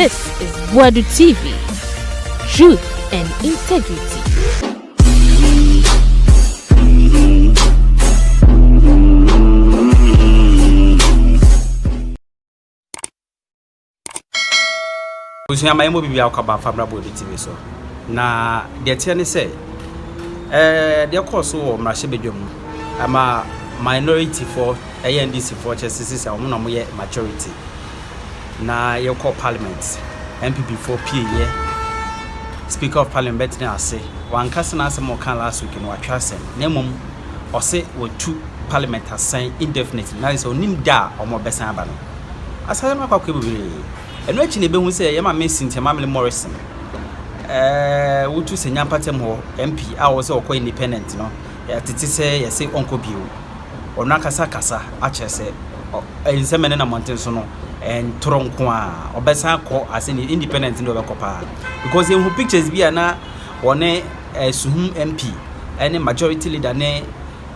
This is Boadu TV. Truth and integrity. Usually, my mobile be our family Boadu TV so. Na the attorney say, the course so Mrashebedum, ama minority for NDC for justices are one of majority. Na your call parliament NPP for PA Speaker of Parliament na say one person as more can last week in what trust nemum or say with two parliament has signed indefinitely. Now is onim da or more best abano. As I am a and watching the be say Yama missing to Mamle Morrison. We to say Yampatem MP I was also independent, no. Titi say say Uncle Bill or Nakasa Ache say in Seminena Mountain Sono. And Tronkwa or Bessa call as an independent in the Copa because in who pictures be na one Suhum MP any majority leader ne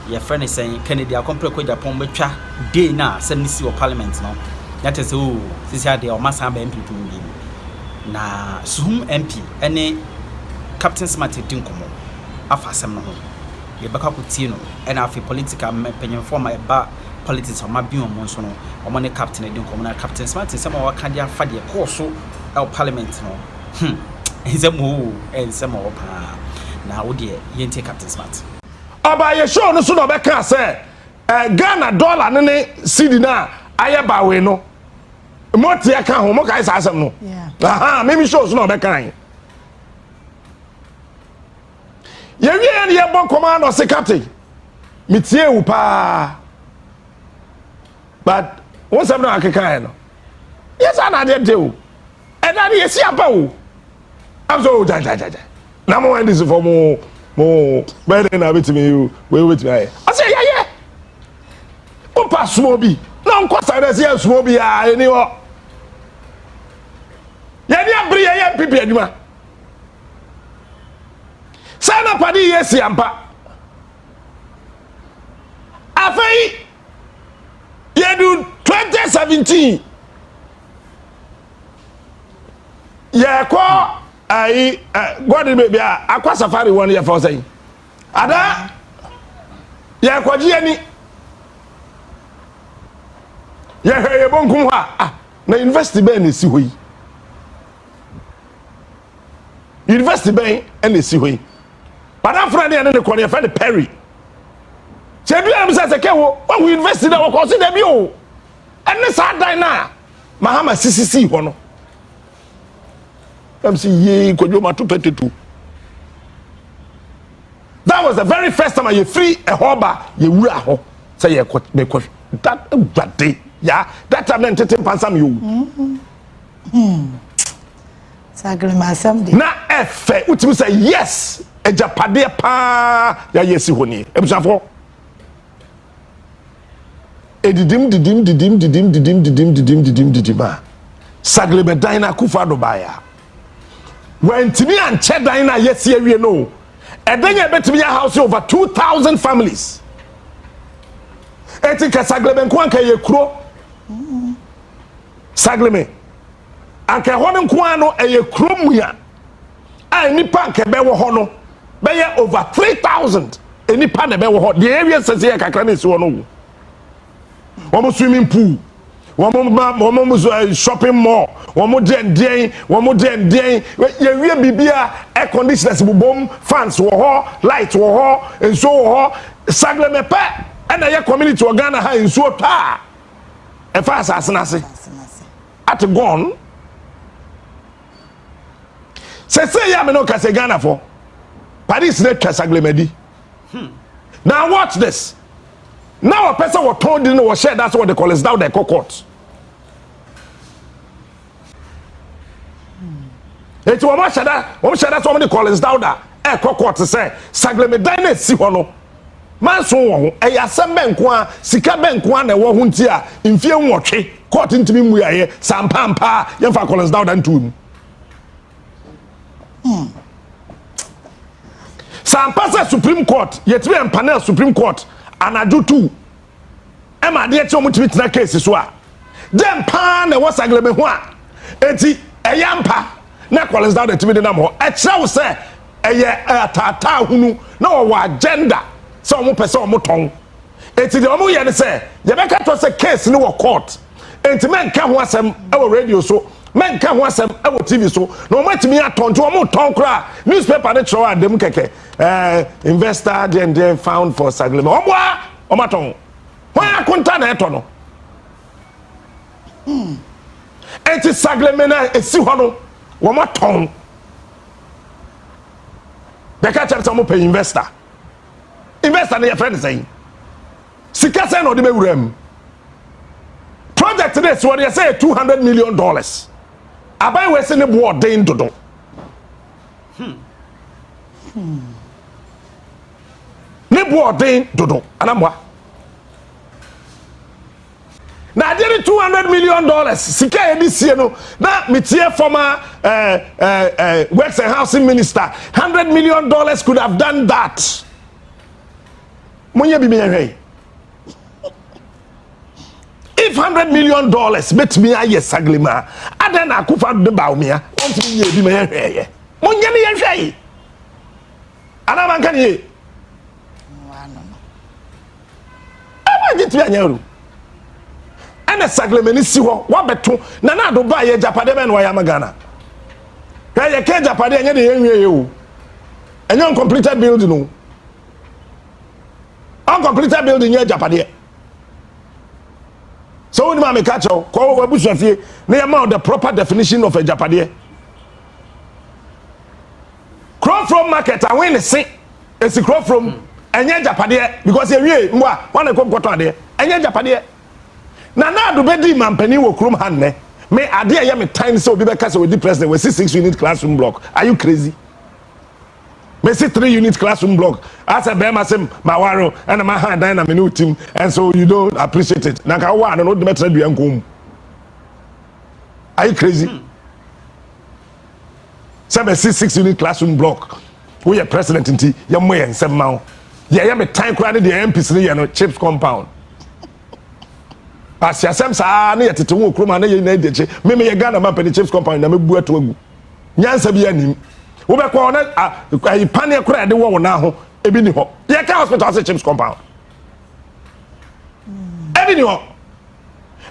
your friend is saying Kennedy complex with upon betra day na 70 of parliament no that is who this year they almost have MP to na Suhum MP any Captain Smart Dinkomo afasem no ye baka kutino and afi political penyon former ba politics or my being monsono or money captain and communal captain smart in some of our candia fadia course our parliament no is a move and some more now dear yente captain smart aba ye show no so no be can say Ghana dollar ne cedi na ayeba we no moti aka ho mo kai sa asem no aha me show so no be kan ye wie ye bon command or se captain mitie wu pa. But once I'm not a kind, yes, I did do. And then you see a bow. I'm so dead. Now, more this for more better than I with me. Wait with me. I say, yeah. Oh, pass Smoby. No, quite I see a Smoby. Anyway. Yeah, Bria, NPP, anymore. Sign up at the yes, Yampa. I say. Yeah, do 2017. Yeah, kwa what did be aqua safari 1 year for saying. Ada yeah, kwa jiani. Yeah, hey, bon kumha. Na university ben esi hoyi. University ben en esi hoyi. But that friend and the corner friend Perry. Chebi am say kewo when we invest in our course dem yo ene sa dan na mahama CCC ho no am say ye kojo ma 222. That was the very first time I free a hoba ye wura ho say ye ko that gbade ya that time entertain pansam yo sagre masam de na efe utimi say yes ejapade pa ya yesi ho ni ebusafo edidim saglebe dina kufado baya when timi anche dina yes here no edenya betimi ya house over 2,000 families etika saglebe nko anka ye kuro saglebe anka hono nko ano eye kuro muya a nipa anka be wo hono be ye over 3,000 enipa na be wo ho the area sese ya kakra na si wo no one swimming pool, one shopping mall, one more den, you bibia air conditioners, boom, fans, lights, and so sagle me pa, and a community to Ghana high in so ta. And fast as nasi at a gone. Say, Yamino Casa Ghana for Paris net Casagle Medi. Now, watch this. Now a person was told in was shared, that's what they call it now the court. It's what that's what they call it down there. Court to say, Sagleme Dine Sihono. Man so a yasamben kwa, Sika ben kwa na wahuntia, in fear watch, court into me we are here, Sam Pampa, Yanfa Collins down and to Sam Pasa Supreme Court, yet we panel Supreme Court. And I do too. Emma, dear, so much with that case is what. Then pan and what's a glebe one. Eti yampa na Collins down the timi de nam ho e kire wo se eye tata hunu na wo agenda se omo pese omo ton enti de omo ye ne se ye be ka to se case ni wo court enti men ka ho asem e wo radio so men ka ho asem e wo TV so na omo atimi aton to omo ton kra newspaper ne kire adem keke investor then found for Saglema omo aton why akunta na eto no enti Saglema na esi ho no womo ton the catch up pay investor na your friend saying sika say no de bewuram project this what they say $200 million abai we say ne board den dodo ne board den dodo anamwa na dey $200 million sika edisie no na metie former works and housing minister $100 million could have done that Munye bi me if $100 million bet me aye Saglema adan akufa de baumia want me bi me hweye munye ne ye hweye ana man kan ye aba git bi anyaru ana Saglema ni si ho wa beto na do ba ye japade be no ya magana ka ye ke japade anya de ye hweye o anya uncompleted building no uncompleted building ye japade so when ma catch o ko we busuafie na ya ma the proper definition of a japade crop from market and when say it's crop from anya japade because e wie mwa wan e ko ade anya japade na do be di mampani wo krom han ne me ade ya me time so obi be ka say we di president we see 6 unit classroom block are you crazy me see 3 unit classroom block as a bema sem mawaro and my hand na me new team and so you don't appreciate it na ka wa no de metra dua nkom are you crazy say 6 unit classroom block we are president nti ya mo yen sem ma ya me time kra de MPs ne ya no chips compound asiasem sa na yetete wo kroma na ye na edeche me Ghana ma pe chips compound na me bu ato agu nyansa bi anim wo be kwa na ai pane kra de wo na ho ebi ni ho ye ka hospital say chips compound ebi ni ho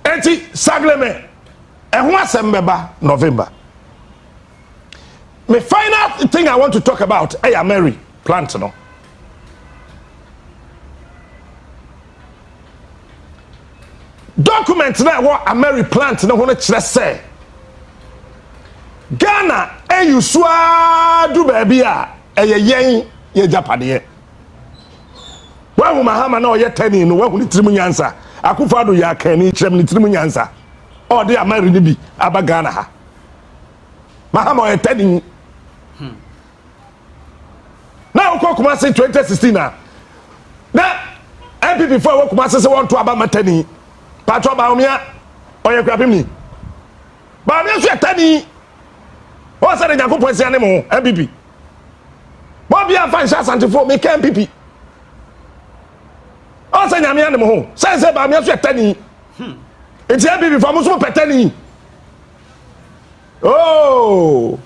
enti Saglema e ho asem beba November my final thing I want to talk about Mary plant no document na what Mary plant na ho no kire say Ghana eyusua du baby a yen ye japade wa hu mahama na oye tani no wa hu ni tirimu nyansa akufa do ya kan ni kirem ni tirimu nyansa o de Mary ni bi aba Ghana ha mahama oye tani na uko kuma say 2016 na NPP for wo kuma say want to aba matani patro ba omia oye kwapim ni ba omia so tani o say de yakopon sia ne mo NPP mo bia fan sha santifo me ka NPP o say nyame ne mo ho say ba omia so tani enti NPP for mo so petani oh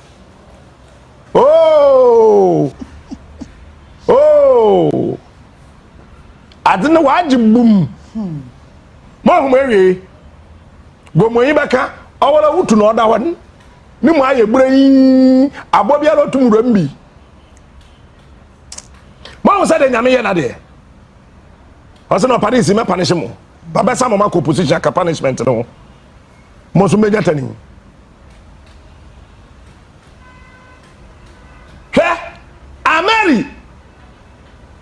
adina waji bum mo hu mewe gomo yi baka awala wutu no da wan ni mo aye burai abobia lo tumuro mbi mo say de nyame ye na de o say no Paris me punish mo baba sa mo mako position ka punishment no mo so meja tani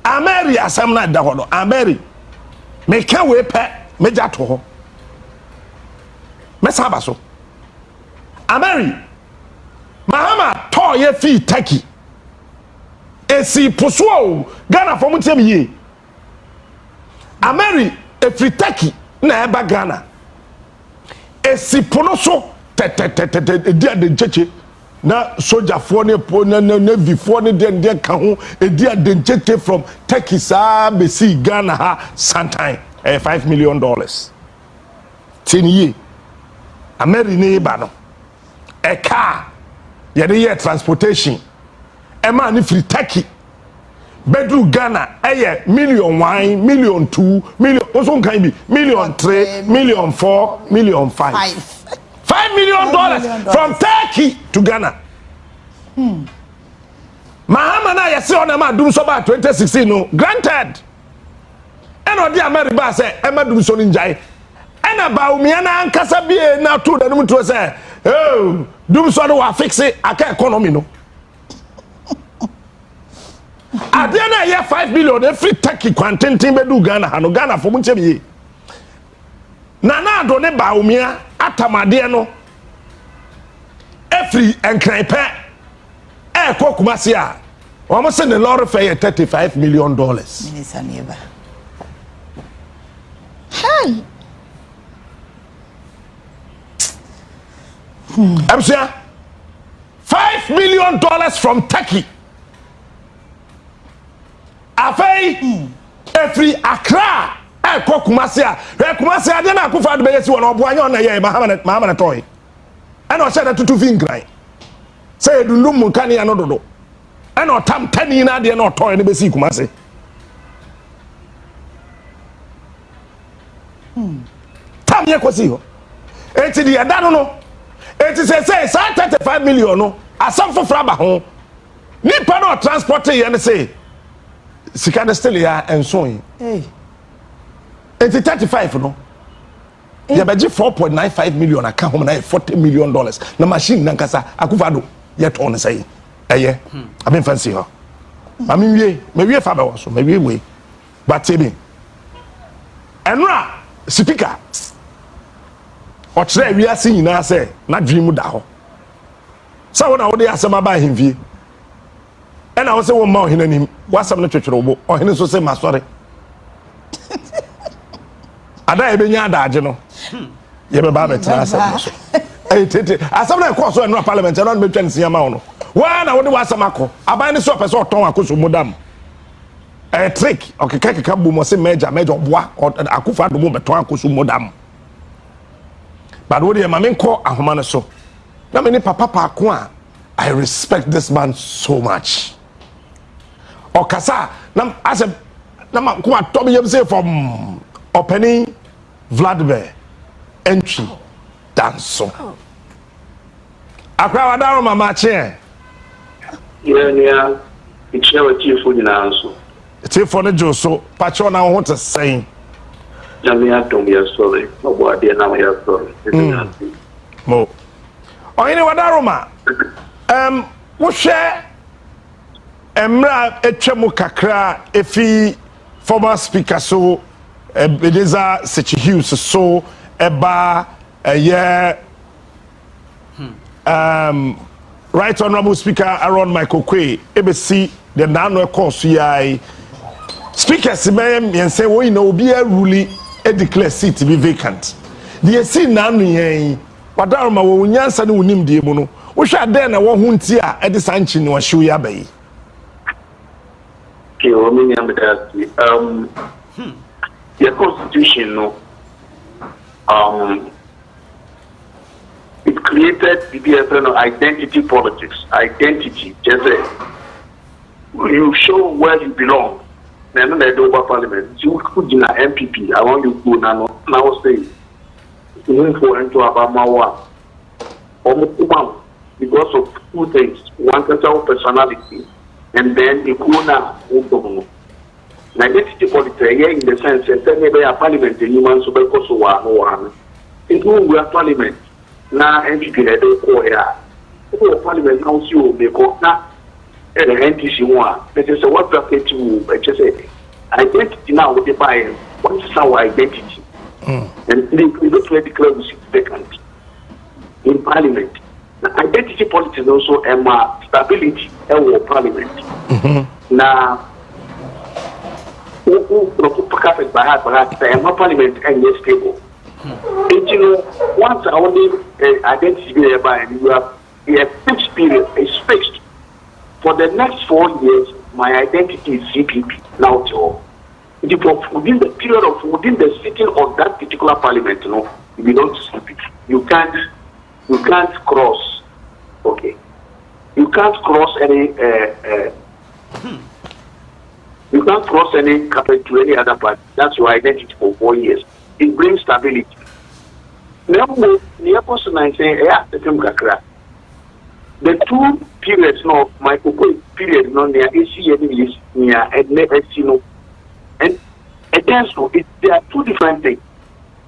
Ameri asam na da hono Ameri me ka we pe meja to ho me saba so Ameri mahama to ye fi Turkey esi poso Ghana for mutem ye Ameri e fi Turkey na eba Ghana esi pono so te dia de cheche na soldier for ne po na before ne den ka ho edi adenchete from Turkey sa be see Ghana ha sometime $5 million 10 year Ameri ne ba no a car yɛde transportation ɛma ne free Turkey bedru Ghana ɛyɛ $1,000,000, $1,200,000, million also can be $1,300,000, $1,400,000, $1,500,000. $5 million from Turkey to Ghana. Mahama na yɛse ɔna ma dum so ba 2016 no granted. Ɛna ɔde America say ɛma dum so no njai. Ɛna ba umia na ankasa bie na to da num to say oh dum so no wa fix it aka economy no. Ade na yɛ 5 million every Turkey kwantenten bedu Ghana ha no Ghana fo mu nche biye. Na do ne ba umia atamade no every enkranpe ekọ Kumasi a omo se the lorry fare $35 million. Minister neighbor. Hi. Absia $5 million from Turkey. Afei every Accra ekọ Kumasi a Kumasi ade na akufa de be yesi wona obo anya na ye Mahama na toy. And I said that to Vinkrai. Say, do no Munkani and Ododo. And or Tam Tenny in Adia or toy and Bessie Kumasi. Tam Yakosio. It's the Adano. It is a say, 35 million. No, a sum for Fraba home. Nippano transporting and say, Sikana still here and sewing. Hey, it's 35 no. Ya beji 4.95 million aka home na $40 million na machine nankasa akufado yet on say eye abin fancy ho mami wie fa be wo so me wie we but tebi enra speaker o kire wi ase nyina say na dream da ho sa wona wo de asema ba himfie ena wo se wo ma ohinanim wasam no twetwere wo ohine so say masori ada ebenya adaje no ye be ba betra asem so eh tete asem na ko so enra parliament na me twan sia ma no wa na wo de wasam akọ aban ne so person oton akoso modam trick okeka bu mo se major boa akufa do mo beton akoso modam but wo de ma me nko ahoma ne so na me ni papa ko a I respect this man so much okasa na asem na ma ko atobe yem say from opening Vladimir entry danso. Akra wadaro mama che. Yeah, it's never chief in answer. It's for the Joso, Pacho now want to say. Jamia don't be sorry. Nobody now we are sorry. Mo. Oh, any wadaro ma. Wo share emra etwemu kakra efi former speaker so Ebenezer Sechi Hughes so eba right honorable speaker Aaron Michael Kwe ebesi the nano course yai speaker Simeon yense wo ina obi a rule e declare seat be vacant the see nano yen wadaro ma wo nyansa ne wonim die mu no wo hwa den na wo hunti a e de sanchi ne wo hwe ya bai ke o mi nyam da the constitution, it created BBF identity politics. Identity, just you show where you belong. Then they do parliament. You could in an NPP. I want you to now say you for into Abamawa or because of two things: one personality, and then you could now. Identity politics in the sense that maybe a parliament in human so because one. It will be a parliament. Now NPP head of here. The parliament now see you because now the NPC one. That is what bracket to just say identity now with the buy. What is our identity? And we don't really declare we sit vacant in parliament. Identity politics also stability in parliament. Now. Who perfect by heart, parliament and yes stable. And you know, once I only identity by you have a fixed period, it's fixed. For the next 4 years, my identity is CPP. Now, within the period of within the sitting of that particular parliament, you belong to CPP. You can't cross You can't cross any you can't cross any carpet to any other party. That's your identity for 4 years. It brings stability. Now, the person I say, the 2 periods no, my period no near AC is near and never see no. And then so there are 2 different things.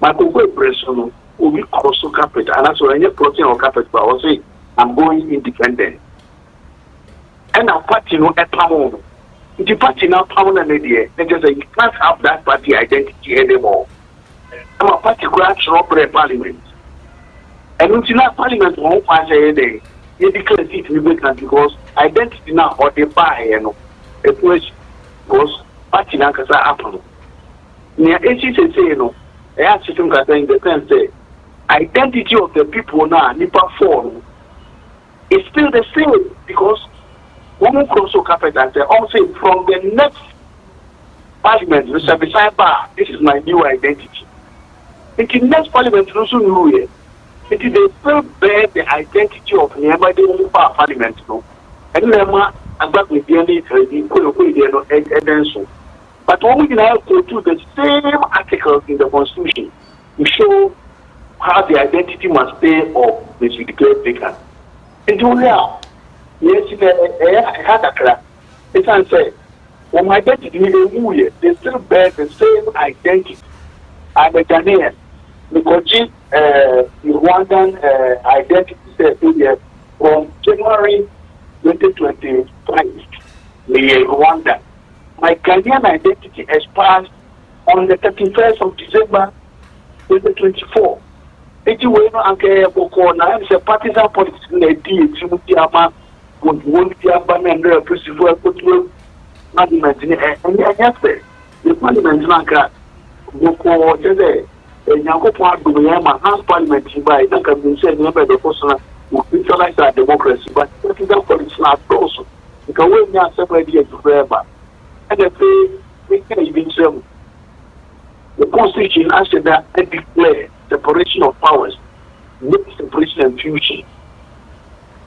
My person will be cross carpet, and that's why any protein or carpet, but I will say I'm going independent. And our party no a power. The party now power and idea. They just say you can't have that party identity anymore. I'm a party grants robbery parliament. And until that parliament won't pass a day, you declare it vacant because identity now or they buy, you know, a place because party now can happen. Near ACC say, you know, I asked system that in the sense say identity of the people now, Nipa form, is still the same because one cross carpet and say, also from the next parliament, Mr. Bisaiba, this is my new identity. In the next parliament, also new year. It is they still bear the identity of nearby the parliament, no. And never about with the evidence. But when we now go to the same articles in the Constitution to show how the identity must stay or they should declare vacant. And now, yes, I had a crack. It's unfair. When my identity is they still bear the same identity. I'm a Ghanaian. Because Rwandan identity from January 2025, Rwanda. My Ghanaian identity expires on the 31st of December 2024. It's a partisan politics in the DA, won't be a banner principle parliament and the parliament House Parliament by that can be said by the person who utilize our democracy, but that is politics not also. Because we are separate years forever. And we can even say the Constitution has said that I declare separation of powers, not separation and fusion.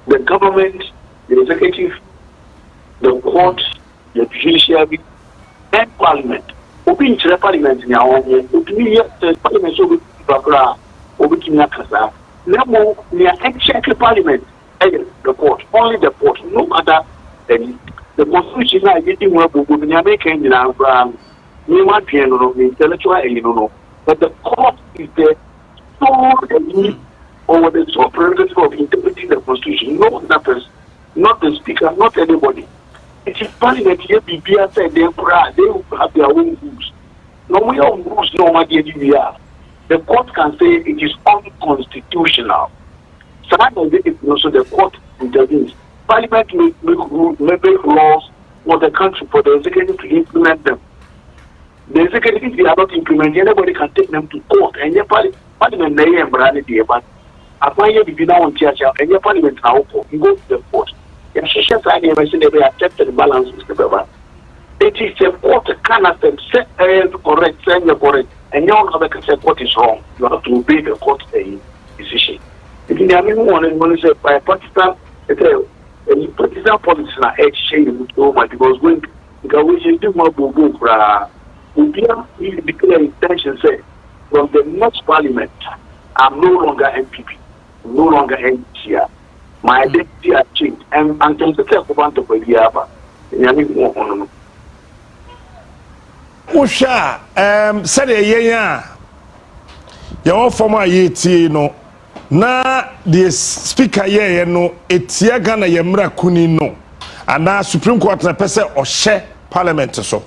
The government, the executive, the court, the judiciary, and parliament. Open to the parliament in our own, the parliament so we now, we are actually parliament, the court, only the court, no other than the Constitution. I getting more book in American in our piano, intellectual, you know, but the court is the sole over the sole prerogative of interpreting the Constitution. No other person, not the speaker, not anybody. It is parliament here, BBA said they will have their own rules. No, we don't rules, no matter we are. The court can say it is unconstitutional. Sometimes also the court intervenes. Parliament may make laws for the country, for the executive to implement them. The executive, if they are not implemented, anybody can take them to court. And your parliament may have branded the but upon you be now on church, and your parliament now you go to the court. Your session side, you mentioned they accepted the balance with the paper. It is a court cannot say correct, say you're correct, and you don't have to say what is wrong. You have to obey the court decision. If you have anyone say by partisan, partisan politics na exchange with Roma because we do more boo we declare intention say from the next parliament, I'm no longer NPP, no longer NCR. My identity has changed, and until the test of Antopodiaba, and Usha, said a year, your former yeti no, na the speaker ye no, etia Ghana yemra kuni no, and now Supreme Court na pese or share parliament so.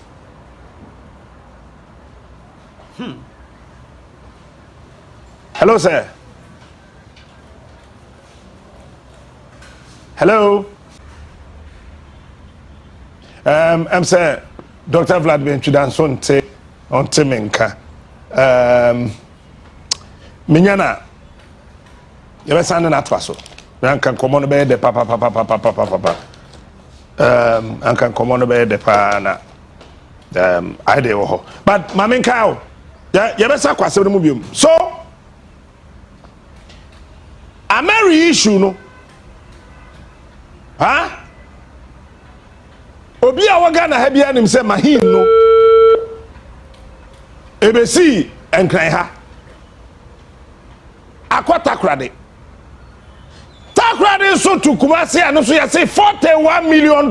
Hello, sir. Hello. I'm sir, Dr. Vladimir Chudanson on Timinka. Minyana, you were sending that wasso. I can come on bed the papa. I can come on bed the pana. I do. But Mamin cow, yeah, you better quite the movie. So, a marry issue no. ha obi a waga na ha bia nim se mahin no ebesi enkran ha akota krade takrade so to Kumasi anu so ya say $41 million.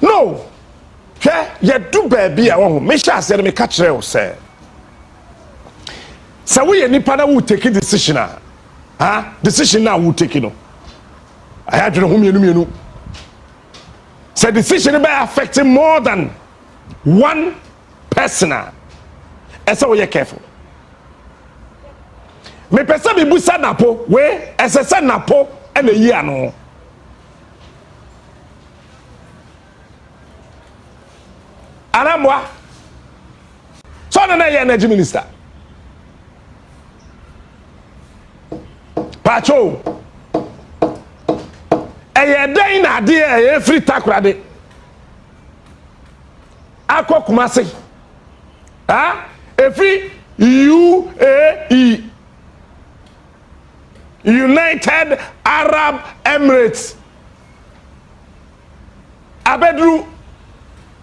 No ye do baby a wo me sha say me ka kire o say we nipa na wo take decision decision na wo take no aya dwene ho mienu say decision be affecting more than one person. Ese we careful me pesa bi busa napo we esese napo e na yi ano aramwa so na ye energy minister pacho eye dan na de e free takrade akọ Kumasi every UAE, United Arab Emirates. Abedru,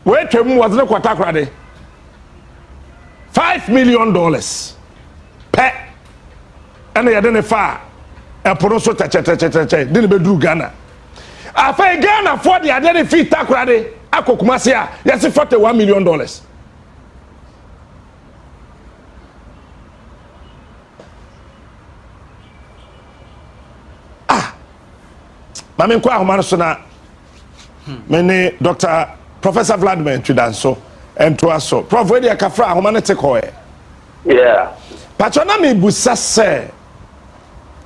wait a was no quarter $5 million per and they identify a poroso didn't be Ghana. After Ghana for the identity takrade, Ako Kumasi, yes, $41 million. Mami kwa ahomano so na mene Dr. Professor Vladimir Twidanso ento aso prof we dey kafra ahomano te ko yeah patona me busa se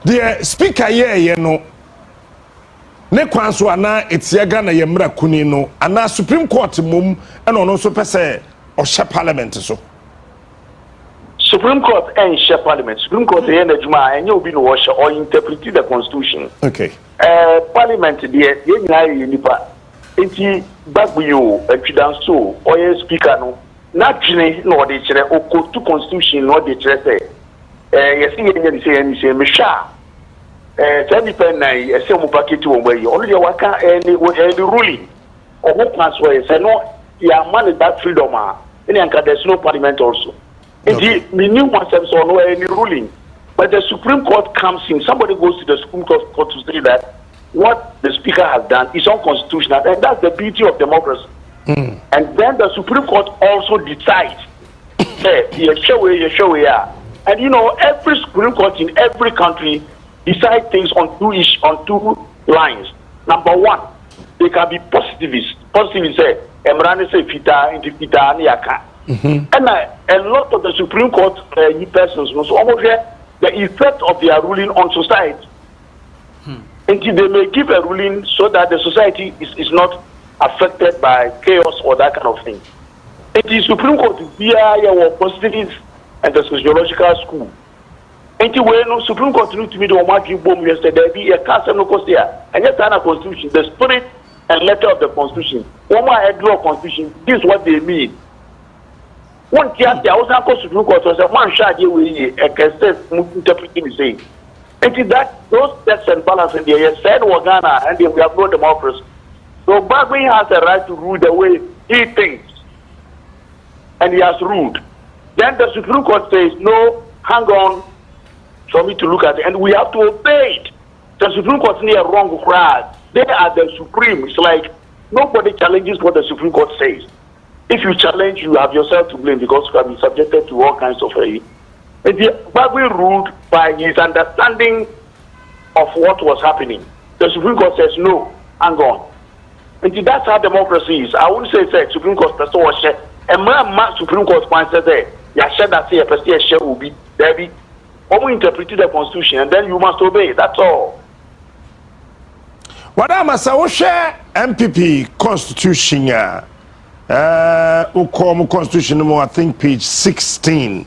the speaker ye no ne kwanso ana etiaga na yemra kuni no ana Supreme Court mom e no no so pese o she parliament so Supreme Court and share parliament. Supreme Court and the Juma and you be no washer or interpret the constitution. Okay. Parliament dear, you nipa. Enti back you a so or speaker no. Not Jine no de chere o to constitution no de chere say. Yes, you say Misha. Tell me pen na e say mo packet wo we only waka any ruling. Or what plans were say no ya man that freedom there's no parliament also. Indeed, we knew ourselves or no any ruling, but the Supreme Court comes in. Somebody goes to the Supreme Court to say that what the Speaker has done is unconstitutional, and that's the beauty of democracy. And then the Supreme Court also decides, and you know, every Supreme Court in every country decides things on two lines. Number one, they can be positivist. Positivist say, "Emrani say fita, indifita, niaka." And a lot of the Supreme Court persons also almost the effect of their ruling on society. And they may give a ruling so that the society is not affected by chaos or that kind of thing. It is Supreme Court via our positives and the sociological school. And when Supreme Court to me the Omar bomb yesterday be a council no cost here and yet a constitution, the spirit and letter of the constitution. One more draw constitution, this is what they mean. One year, the Aussie Supreme Court was a one shot away a cassette interpreting the same. And that those checks and balances in the said Wagana and we have no democracy. So Bagwin has a right to rule the way he thinks. And he has ruled. Then the Supreme Court says, no, hang on for me to look at it. And we have to obey it. The Supreme Court is near wrong crowd. They are the Supreme. It's like nobody challenges what the Supreme Court says. If you challenge, you have yourself to blame because you can be subjected to all kinds of Bagwin ruled by his understanding of what was happening. The Supreme Court says, no, hang on. And that's how democracy is. I wouldn't say Supreme Court person was share. And my Supreme Court point says there, you share that say a person share will be there be interpreted the constitution and then you must obey. That's all. What am I share NPP constitution constitution I think page 16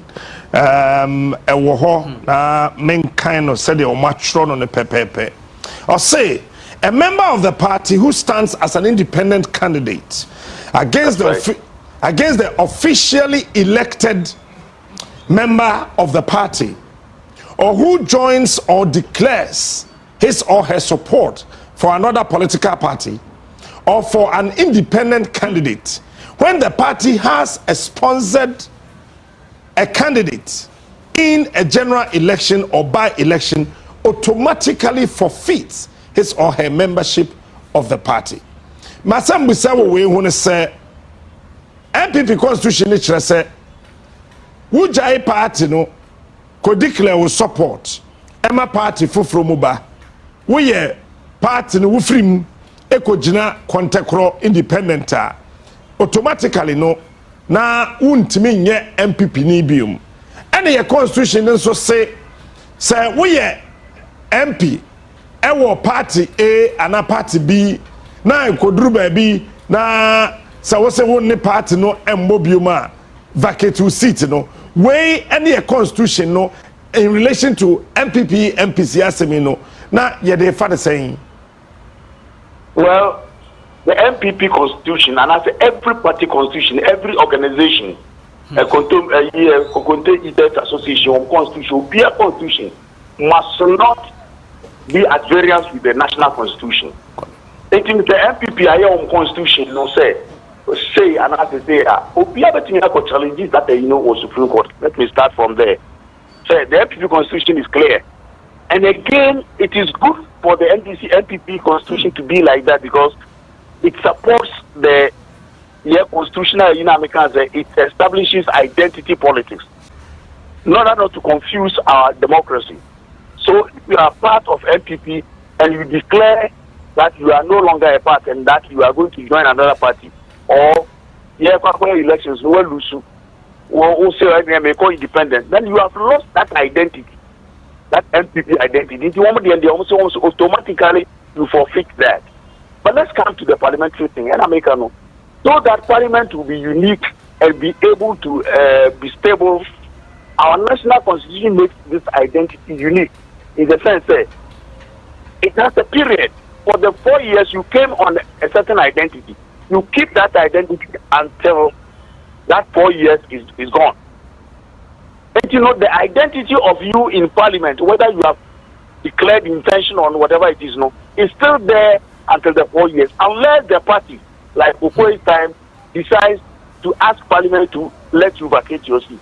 main kind of said on the pepepe or say a member of the party who stands as an independent candidate against the officially elected member of the party or who joins or declares his or her support for another political party or for an independent candidate when the party has sponsored a candidate in a general election or by-election automatically forfeits his or her membership of the party. Masam Bisawo we want to say NPP constitution is say wujai party no could declare with support Emma party fufro muba we party no wufrim ekojina kontekro independent automatically no na untimi nye NPP ni bium ene ye constitution nso say we MP ewo party A ana party B na ekoduru ba bi na say wo say won party no embo bium a vacate seat no we ene ye constitution no in relation to NPP MPC asemi no na ye dey fa the saying. Well, the NPP constitution, and I say every party constitution, every organization, association or constitution, be a constitution, must not be at variance with the national constitution. I think the NPP constitution, no say, and I say, be able to challenges that was Supreme Court. Let me start from there. Say the NPP constitution is clear, and again, it is good for the NPP constitution to be like that because it supports the constitutional it establishes identity politics, not to confuse our democracy. So if you are part of NPP and you declare that you are no longer a part and that you are going to join another party, or elections or independent, then you have lost that identity, that NPP identity. Automatically you forfeit that. But let's come to the parliamentary thing, and so that parliament will be unique and be able to be stable. Our national constitution makes this identity unique in the sense that it has a period. For the 4 years you came on a certain identity, you keep that identity until that 4 years is gone. And the identity of you in parliament, whether you have declared intention on whatever it is, is still there until the 4 years, unless the party, like Okoye's time, decides to ask Parliament to let you vacate your seat.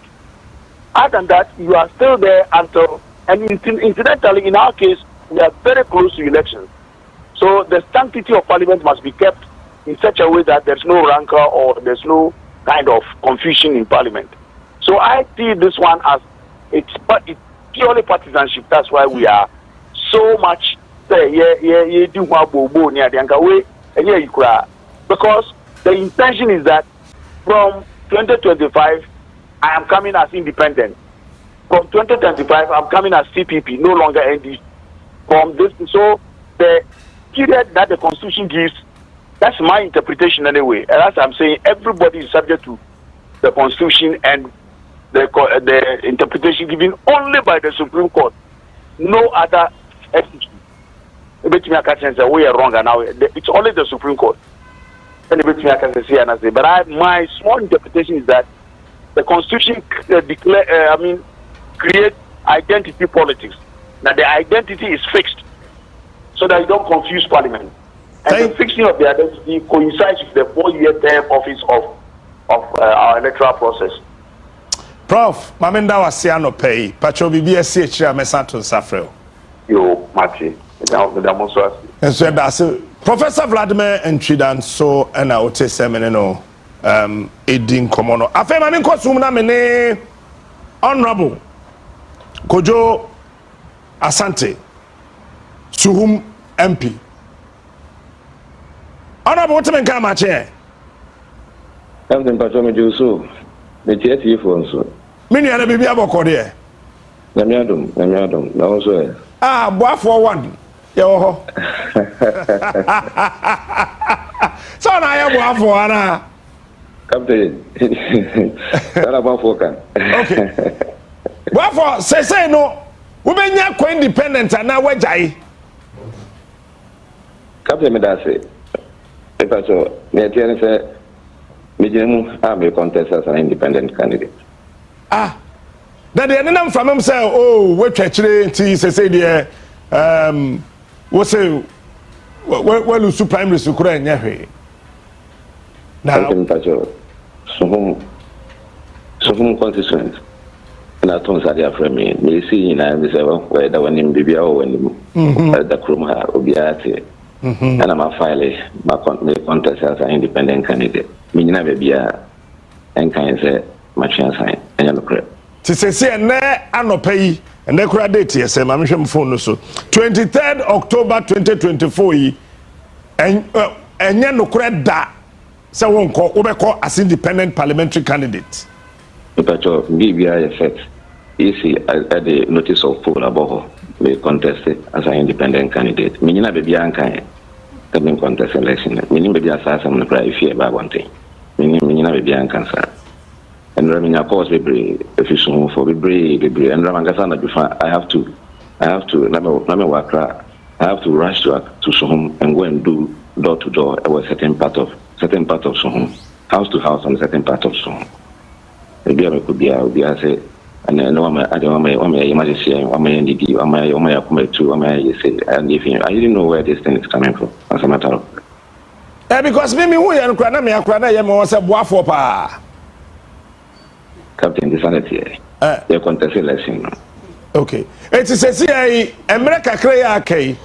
Other than that, you are still there until, and incidentally, in our case, we are very close to elections. So the sanctity of Parliament must be kept in such a way that there's no rancor or there's no kind of confusion in Parliament. So I see this one as it's purely partisanship. That's why we are so much because the intention is that from 2025 I am coming as independent. From 2025 I'm coming as CPP, no longer ND. From this, so the period that the constitution gives, that's my interpretation anyway. And as I'm saying, everybody is subject to the constitution and the interpretation given only by the Supreme Court, no other entity. We are wrong now. It's only the Supreme Court. But my small interpretation is that the Constitution create identity politics. Now the identity is fixed, so that you don't confuse Parliament. And the fixing of the identity coincides with the 4-year term office of our electoral process. Prof, Mamenda was Siano Pay, Pacho BBS Mesato Safrel. Yo, Mati. And so that's Professor Vladimir and Tridan so and I would say seminal Edin Komono. I feel I'm in Kosumna Mene Honorable Kojo Asante Suhum MP. Honorable what men come at here? I'm the Patroni Juso. The TSE phone so. Many other baby about Korea. Namiadum, no so. Ah, boy for one. Yo. So now I am for Anna. Captain. Okay. Wherefore, say no. We be not independent and now we die. Captain Medase. If I saw, Netian said, Medium, I'm a contest as an independent candidate. Ah. that the enemy from him say oh we chechire nti say there we say well primary school kura nya hwe now Suhum constituent na ton sa dia from me see na me say where da wani bibia o wani da krum ha obiate and I'm file my contest as an independent candidate me nyina bibia en kan say my chance sign and you correct ti say na anopa yi and the kura date yes ma me hwem phone no so 23rd October 2024 yi enye no kura da say won ko obekọ as independent parliamentary candidate. But BBI effect easy at the notice of poll about we contested as an independent candidate. Meaning baby ankan coming contest election. Meaning baby assassin the cry fear about one thing. Meaning baby ankan sir. And Ramina cause be official for be and Ramangasa before I have to let me work. I have to rush to Suhum and go and do door to door a certain part of Suhum, house to house on a certain part of Suhum. Maybe I could be I say, and I know I don't want my emergency, or my NDP, or my to, or my say, and if I didn't know where this thing is coming from, as a matter of. Because me who and Krana me Krana was a boafo pa. Captain Disanity, the contest election. Okay. It is a CIA, America Crea K,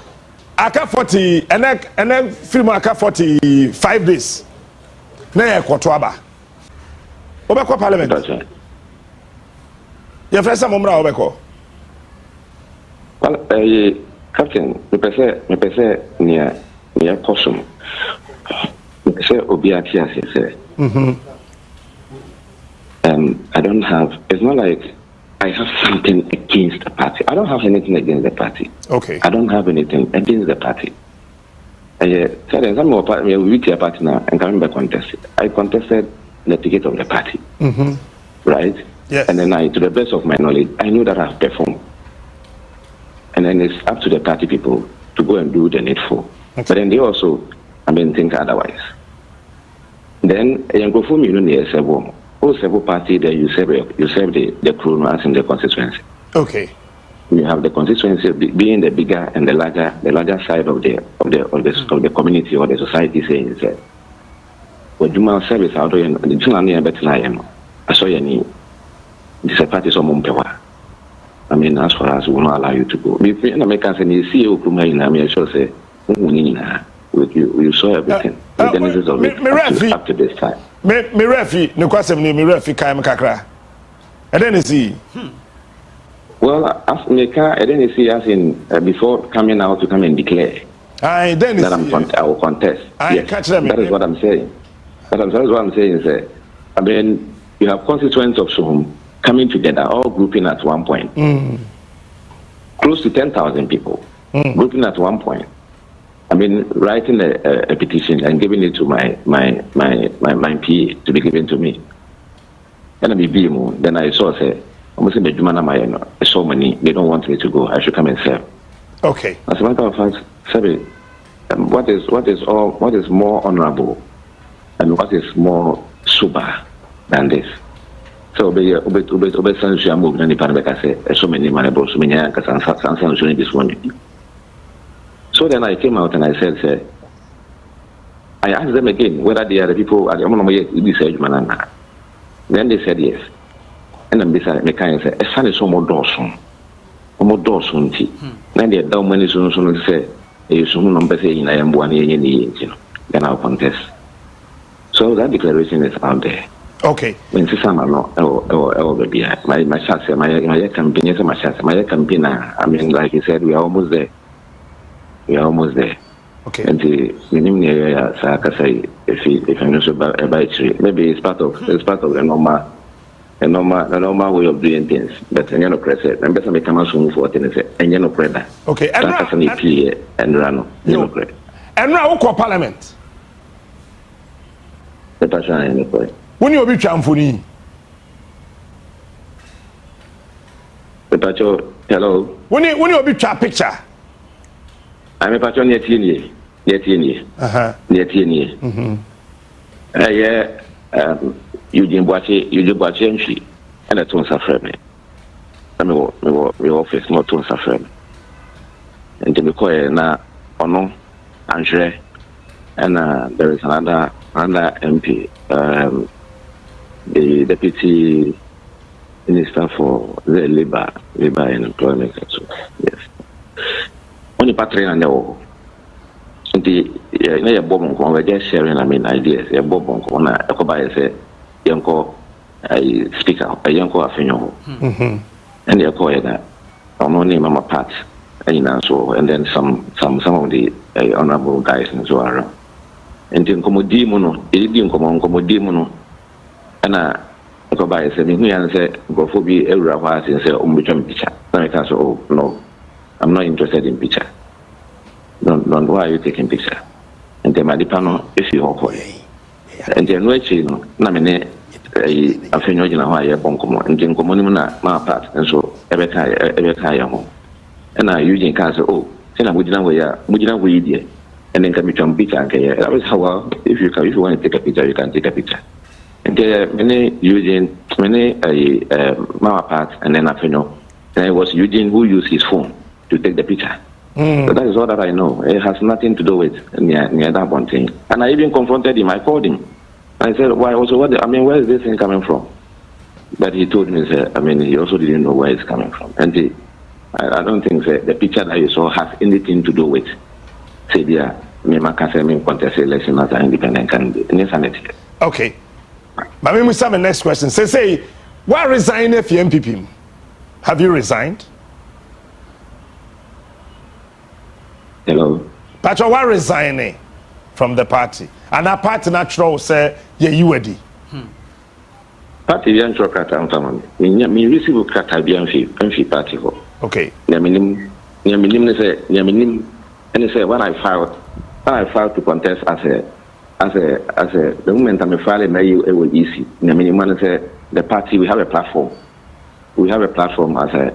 Aka 40, and then film Aka 45 days. Nay, Quatuaba. Obeko parliament. Your first time Omra Obeko. Well, Captain, me pese near caution. Me pese obiati as say. I don't have. It's not like I have something against the party. I don't have anything against the party. Okay. I don't have anything against the party. So some more party we party now and coming back contested. I contested the ticket of the party. Right? Yes. And then to the best of my knowledge, I know that I've performed. And then it's up to the party people to go and do the needful. Okay. But then they also, think otherwise. Then, you for me, you know, several party there you serve the crew as in the constituency. Okay. You have the constituency being the bigger and the larger side of the community or the society saying that when you must service out of the children near better I saw any this party so mumpewa. As far as we will not allow you to go. If you make us any CEO I shall say you saw everything. The genesis of it up to this time. Me refi no kwasem ni me refi kai kakra. I didn't see. Well, as Meka, I didn't see as in before coming out to come and declare. I will contest. Yes, that is what I'm saying. That is what I'm saying is you have constituents of Suhum coming together, all grouping at one point. Close to 10,000 people grouping at one point. Writing a petition and giving it to my PA to be given to me. And then I saw say, so many they don't want me to go. I should come and serve. Okay. As a matter of fact, what is more honorable and what is more sober than this? So so many this morning. So then I came out and I said, I asked them again whether they are the people at the then they said yes. And then beside me kind of said, a son is more Dawson. Then they don't many soon say, you soon number saying I am 1 year in the then I'll contest. So that declaration is out there. Okay. When Sisama my chance, my campaign, like you said, we are almost there. Okay. And the minimum area, if I'm not maybe it's part of the normal way of doing things. But I'm not press it. I'm better make a move for things and you're not credit. Okay. And run. And now Parliament. The passion in the play. When you be chamfuni. The patcho, hello. When you be cha picture. I'm a patron yet in ye. Eugene Boache and a tone suffer me. me office not to suffer. And to be quiet now, no, Andre, and there is another MP, the Deputy Minister for the Labor and Employment. So, yes. Only Patrick and the yeah, Bob, we're just sharing, ideas. Yeah, Bob, I say, young speaker, a young affinio. And the call that on name Mama Pat, and then some of the honorable guys and so on. And then Comodimono, Idiom Comodimono, and I go by say, me and say, go for be every hour and say, picture. I can say, oh, no, I'm not interested in picture. Don't why are you taking picture? And then my depano, if you are and then which namine a fenogena why a boncomo, and then commonina, my part, and so every time. And I using cancer, oh, and I wouldn't wait, and then come to picture. That was how, if you want to take a picture, you can take a picture. And there are many using mama part, and then I feno. And it was Eugene who used his phone to take the picture. So that is all that I know. It has nothing to do with near that one thing. And I even confronted him. I called him. I said, "Why? Also, where is this thing coming from?" But he told me, he also didn't know where it's coming from. And I don't think the picture that you saw has anything to do with, say, me contest election as an independent candidate. Okay. But we must have the next question. Say, why resign if you NPP? Have you resigned? Hello. Patrick, why resigning from the party? And that party natural say, yeah, you ready. Party young Trocata family. Me receive Kata BMF party. Okay. Yaminim and say when I filed to contest as a the moment I'm filing it was easy. Yaminim say the party we have a platform. We have a platform as an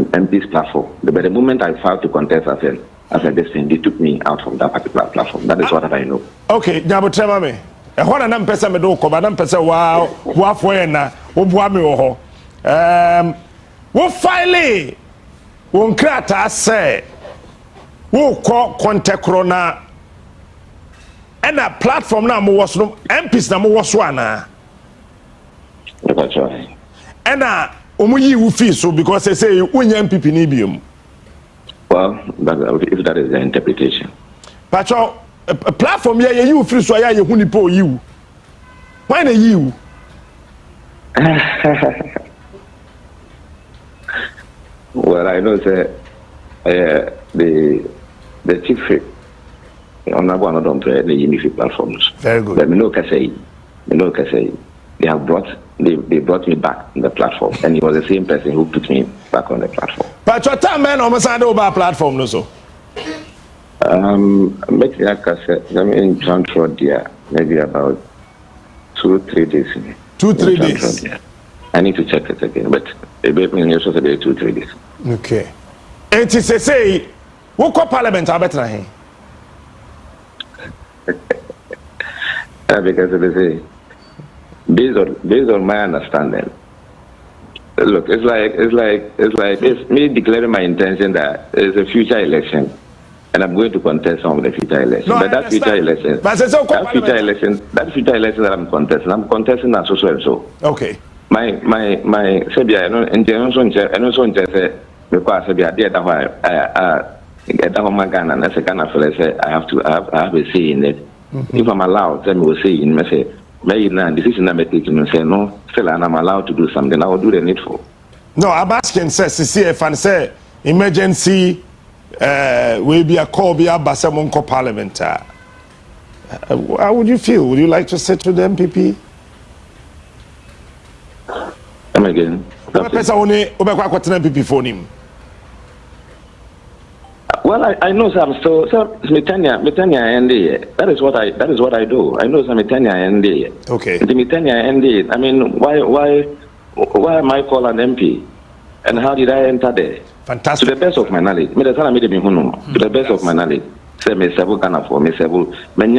MP's platform. But the moment I filed to contest as a destiny, they took me out from that particular platform. That is what I know. Okay, now but tell me. I want to person me do ko, but person wow, wa for na, wo bua me wo ho. Wo file wo nkrata say wo ko kontekro na and a platform na mo was no MPs na mo was ana. That's right. And omuyi wo fee so because they say unya MPP ni biom. Well, if that is the interpretation. Pacho, a platform here you free so you huni po you. Why na you? Well, I know the chief on that one don't play the unity platforms. Very good. But me no can say they have brought me back on the platform, and he was the same person who put me back on the platform. But your time man almost had over platform no so. Make like I said, I mean control there maybe about 2-3 days. 2-3 days. I need to check it again, but it may also be 2-3 days. Okay. And it say what call parliament are better here? Because they say based on my understanding. Look, it's like me declaring my intention that it's a future election, and I'm going to contest some of the future elections. No, but that future election, that future election that I'm contesting as so and so. Okay. My Sebia, and also because Sebia did get that one Ghana and as a Ghana fellow say I have a say in it. If I'm allowed, then we will say in message. Maybe now decision I'm taking and say no, still and I'm allowed to do something, I will do the needful. No, I'm asking CCF and say emergency will be a call be a Basamonco Parliament. How would you feel? Would you like to sit with the MPP? Come again. MPP for him. Well, I know some so Metania ND. That is what I do. I know some Metania ND. Okay. The Metania ND. I mean, why am I called an MP? And how did I enter there? Fantastic. To the best of my knowledge. To the best of my knowledge. Say me several kind for me several. For me,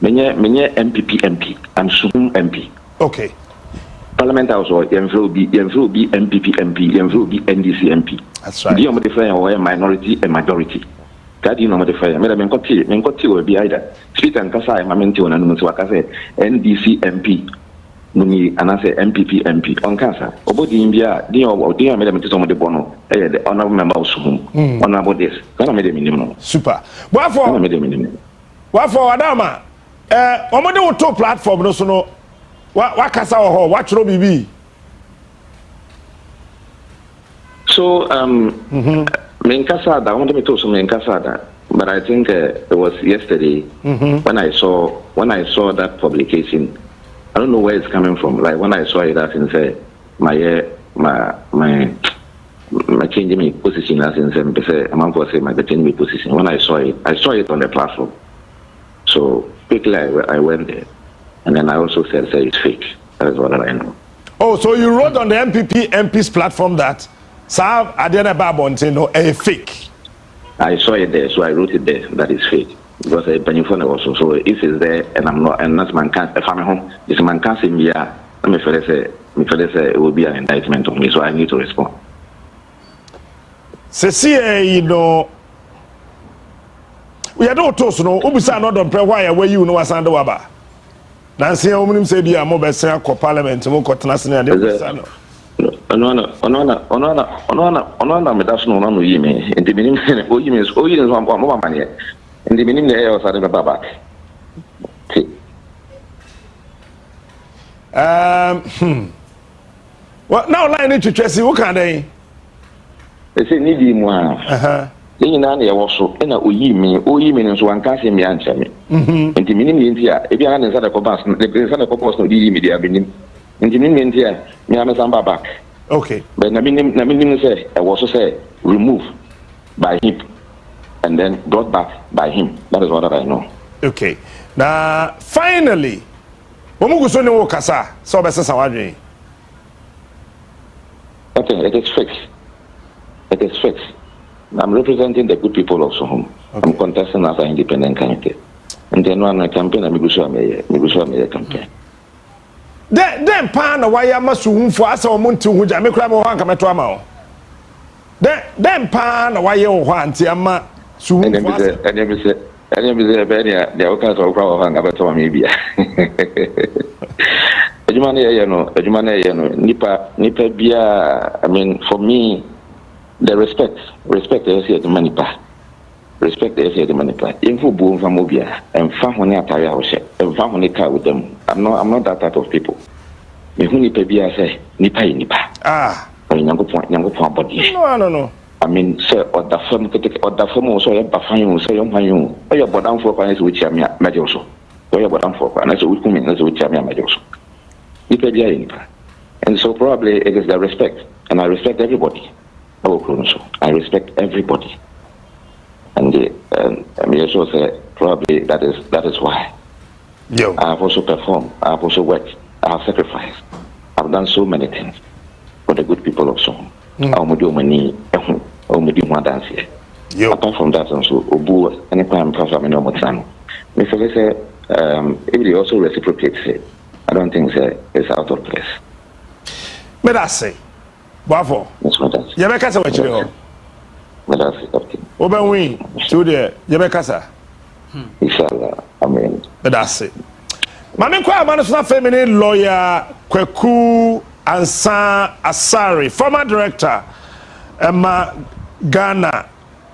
MPP MP. I'm Suhum MP. Okay. Parliament also will be NPP MP, will be NDC MP. That's right. The difference or minority and majority. That you know the difference. Madam Nkoti will be either Speaker and Kasa Mamenti and Muswaka NDC MP. Nuni anase NPP MP on cancer. Obodi India, dear Madam Tisom de Bono, the honorable member of Suhum, honorable this. Can I make a minimum? Super. What for Adama? Omode to platform no so no. What kasa ho? What should be? So Menkasa, I want to talk to Menkasa, but I think it was yesterday when I saw that publication. I don't know where it's coming from. Like when I saw it, I can say my changing my position. As in say, I'm going to say my changing my position. When I saw it on the platform. So quickly I went there, and then I also said it's fake. That's what I know. Oh, so you wrote on the MP's platform that Saab Adena Babonte no a fake. I saw it there, so I wrote it there that it's fake. Because a penny also. So if it's there and I'm not, and that's man can't, if I'm at home, this man can't say me, let me say it will be an indictment on me, so I need to respond. You know, we are not toast, no, Ubisa not on prayer where you know what's under Waba. Nancy, I'm saying, you are more better for Parliament, more cotton, and the and the meaning there was at the back. Well, now line to Chelsea, what can they? They say, need him one. Then I also, and we mean, so one can't see me answer me. And the meaning here, if you hadn't said a compass, the son of a post of the media beginning. And the meaning here, me have some back. Okay. But Namin say, I also say, removed by him. And then brought back by him. That is what I know. Okay. Now, finally, Omugusoni Wokasa, so Bessa Sawadri. Okay, it is fixed. It is fixed. I'm representing the good people of Suhum. Okay. I'm contesting as an independent candidate. And then when I campaign, I'm going to campaign. Then, Pan, why I must Suhum for us or Muntu, which I make Ramo Hankamatwamo. Then, Pan, why you want Yama. And then we say, the Okas of Crown about maybe. Nipa Bia, I mean, for me, the respect is here to Manipa. Respect is here to Manipa. Info boom from Mobia and family attire house and family car with them. I'm not that type of people. Nipa Bia say, Nipa. Ah, young body. No. I mean, sir, or the firm also a bafine, so young you. Or your bottom for finance which I'm Majoso. Or your bottom for finance which means which I'm Majoso. And so probably it is the respect, and I respect everybody. I respect everybody. And I mean, also say probably that is why. Yo. I have also performed, I have also worked, I have sacrificed. I've done so many things for the good people of Song. Apart from that, also, Obu, any time Professor Minomotan. Mr. Say, if they also reciprocate, say, I don't think it's out of place. But I say, Bafo, Yabekasa, what you know? But I say, Captain. Oben we to the Yabekasa. Inshallah, amen. But I say, Mammy Manasna feminine lawyer, Kweku Ansa Asari, former director, Emma Ghana,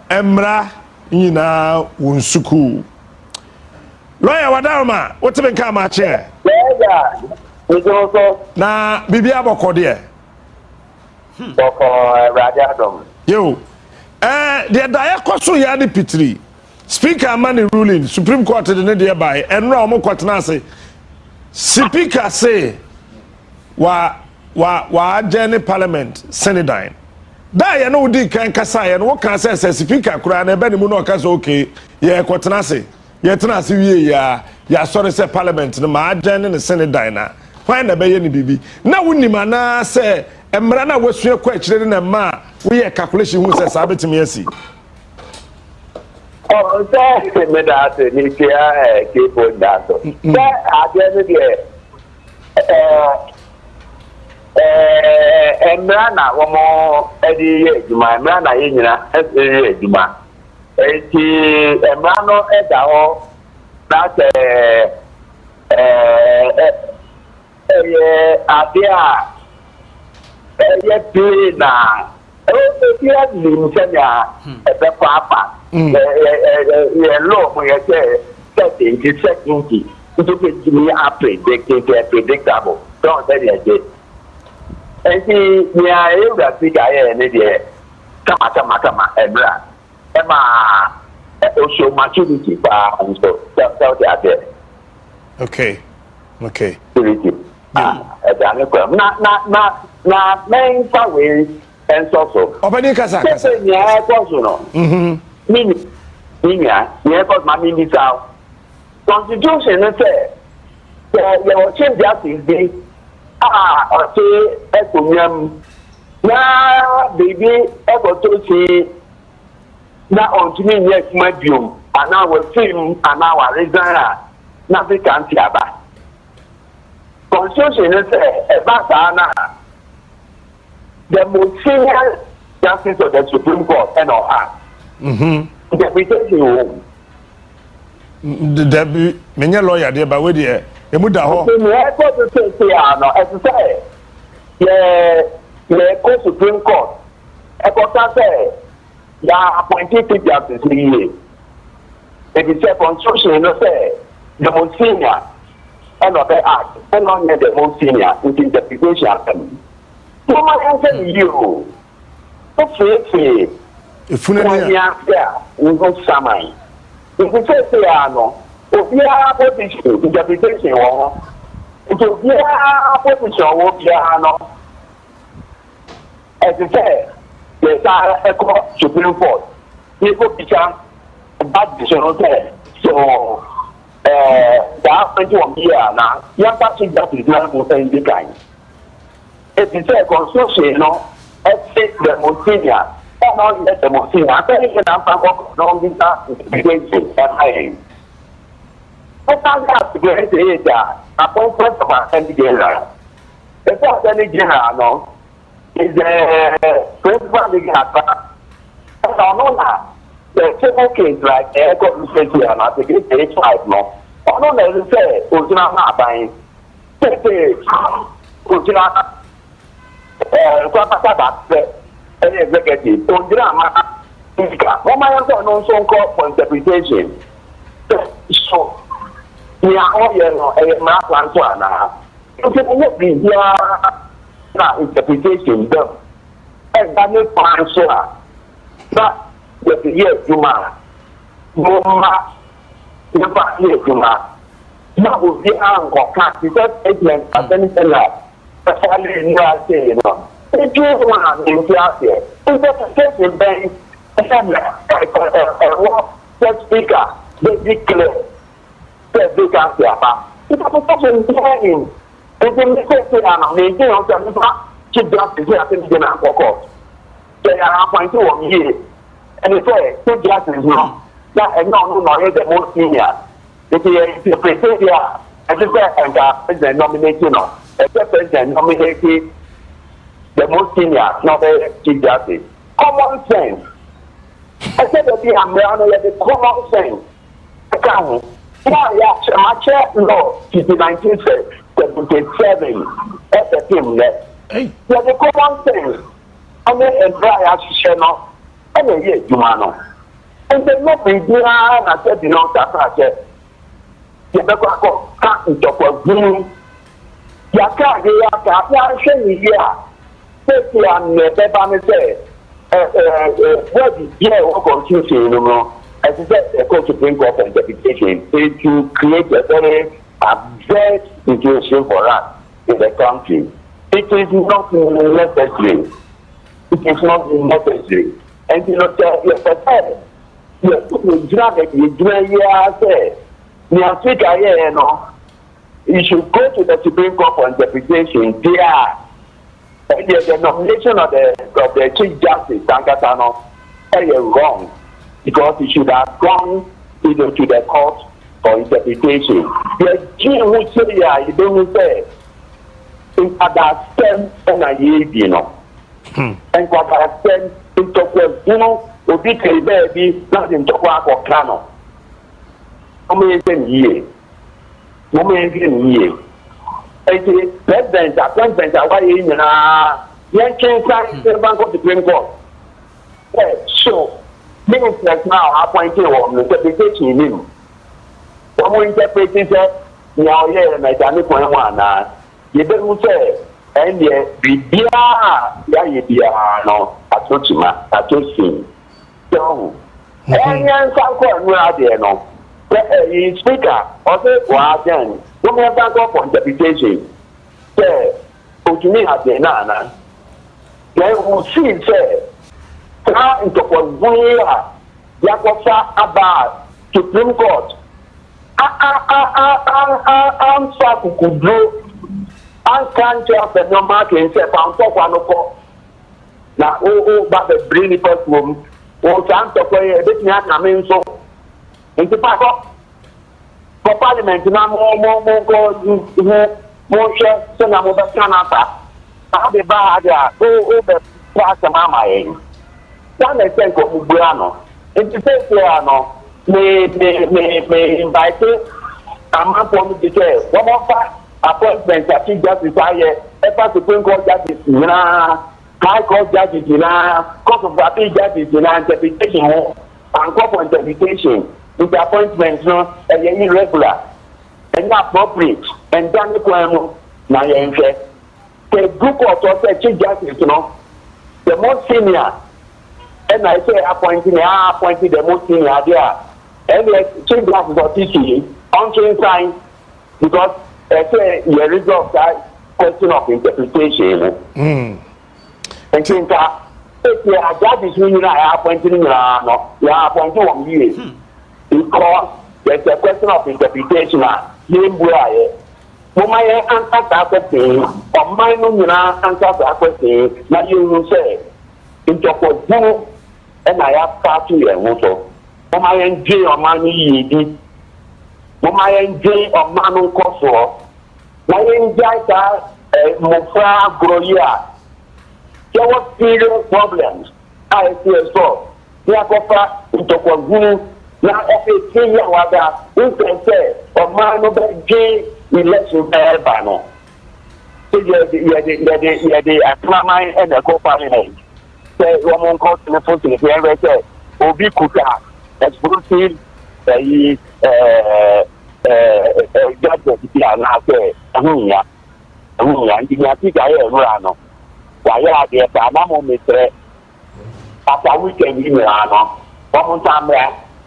Emra, Ina Wunsuku. Lawyer Wadama, what's been come at chair? Na Bibi Aboko dear. Yo, the Diakosu Yadi Pitri, Speaker Money ruling, Supreme Court in the nearby, and Ramo Quatanase. Speaker say, wa Jenny Parliament, Senedine. Da no di kan kasa ya no kan say speaker kura na be ni mu no kasa okay ye Quatanase. Ye tenase wie ya sorry say Parliament no ma Jenny ne Senedine na. Why na be ye ni bibi. Na wunima na say emra na wasua kwa kire na ma we ye calculation hu say sabetimi asi. Oh, that me that ni kia keep on that. That again Emrana womo edi ejuma emrana yinyina ejuma eti emrano edaho that adia play na dia limsanya ebe papa law mo yete setting to be me predictable don't tell you enti nya ewura sika ye ne de kama ebra ema osho maturity pa nso tell the other okay na main power enso so obani kasa nya koso no mini nya cause ma mini sao constitution no say you change that thing okay, na baby ekotosi na ontimi nye kuma biom ana we film ana wa resign na vacancy aba constitution is na the most senior justice of the Supreme Court and all that interpretation the menya lawyer there but we there emu da ho the Supreme Court say ya appointed to justice here. It is a constitution say the most senior and of the act and not the most senior with interpretation. So my answer you free if you go samai. If you say no if you have position interpretation if you have position no as you say the Supreme Court you go become bad decision there so that 21 year now you have to take that is not more than the kind if you say constitution it's the most senior not the most senior I think you can have no interpretation and but that's the great age appointment of a candidate. The first general no is the principal legal advisor. The civil case like the eco-refugee and I think it's 5 no. On the say, original not buying. Original any executive, original what my answer no so called for interpretation. So we are all here no my plan to ana. If you look here na interpretation them and that no plan so that the year juma mama never year juma na we be anko ka because statement and anything like especially in that say you know if you want to be out there interpretation ben what speaker they declare the vacancy about interpretation planning and then they say I'm making on the chief justice here in the court they are appointed 1 year and they say chief justice no that and no the most senior if you prefer there and they say and the nomination no except president nominated the most senior not the chief justice common sense I said that the common sense account my chair law 1977 at the team there. The common sense and then a dry association and a year Jumano. And then not be there and I said, you know, that project. You never got cut into a green. You can't get out here. Take you and the say, what is here or confusion, you know. As I said, the court Supreme Court interpretation is to create a very adverse situation for us in the country. It is not necessary. It is not necessary. And you know, you should go to the Supreme Court for interpretation. There, the nomination of the Chief Justice, Sankatano, is wrong. Because he should have gone to the court for interpretation. The Jew who say, you don't say, understand and I you know. And understand into what obi can be not into work or cano. Year. President appointment away in Yankee Bank of the Supreme Court. So, ministers now appointed on the interpretation in him. Someone interpreting that now, yeah, and I can't point one. You don't say, and yet, be dear, no, I told you, I told you. So, and young Sanko, where are they no? Speaker, also, well, then, don't have that up on interpretation. Say, what you mean at the nana? Then we'll see, say, try into what we are, Yakosa about Supreme Court. I'm sorry, could do. I can't tell the number can say, I'm talking about now, but the brainy person, or time to play a bit now, I mean, so. Into for Parliament, now more share, so now over Canada. I'll be bad, over past the mama. Then I think of Buano. Into Buano, may invite I'm not going to declare. One more appointment that she just desire, ever Supreme Court judges, High Court judges, Court of Appeal judges, interpretation, and court for interpretation. With the appointments, no, and irregular, and not appropriate, and done the plan. Now, the group of chief justice, you know, the most senior, and I say appointing, the most senior there, and the chief justice of TC, on sign, because I say the result that question of interpretation. And think that if you are judges who you are appointing, you are appointing 1 year. Because there's a question of interpretation. Name where I answer that question, or my no answer that question. Now you will say, interpret and I have party and also. My enjoy or money, my enjoy or manu cost. My enjoy that Mufra Groya. There were serious problems. I feel so. Therefore, interpret. Now, if it's in your water, we can say, or man of the gay election banner. So, you're the acclamation and the co-parliament. Say, Roman court in the foot in the area, say, Obi Kuka, as Bruce, judge, and I say, I think I am Rano. Why are there, Panamo, Mr. After weekend in Rano, one time.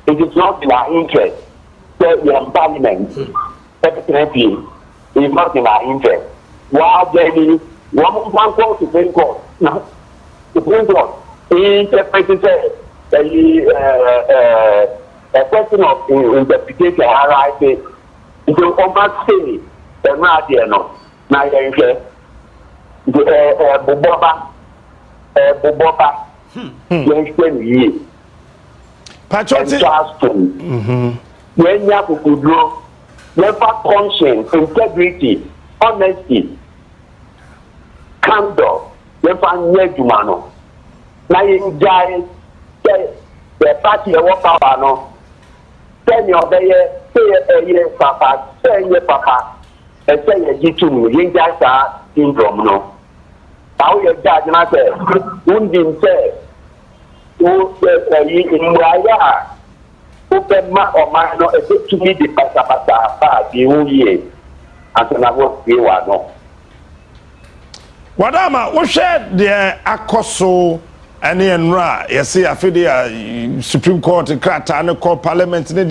It is not in our interest. So the parliament, definitely, is not in our interest. While there is one court to Supreme Court, no, Supreme Court, interpreted a question of interpretation arises. It will almost say, the Radiano, Nigeria, Boboba, the Patriotic. When you have to grow, never conscience, integrity, honesty, candor, never need to mano. Now you guys say the party of power no. Tell your say a year papa, say your papa, and say a G2, you guys are syndrome no. How you judge not say, wounding say. Who in Raya, open my or my no, a bit to me the Pata, the whole year, and then I was here. No. Wadama, what shared the Akoso and the Enra? You see, I feel the Supreme Court, the Krata, and the Court Parliament, then.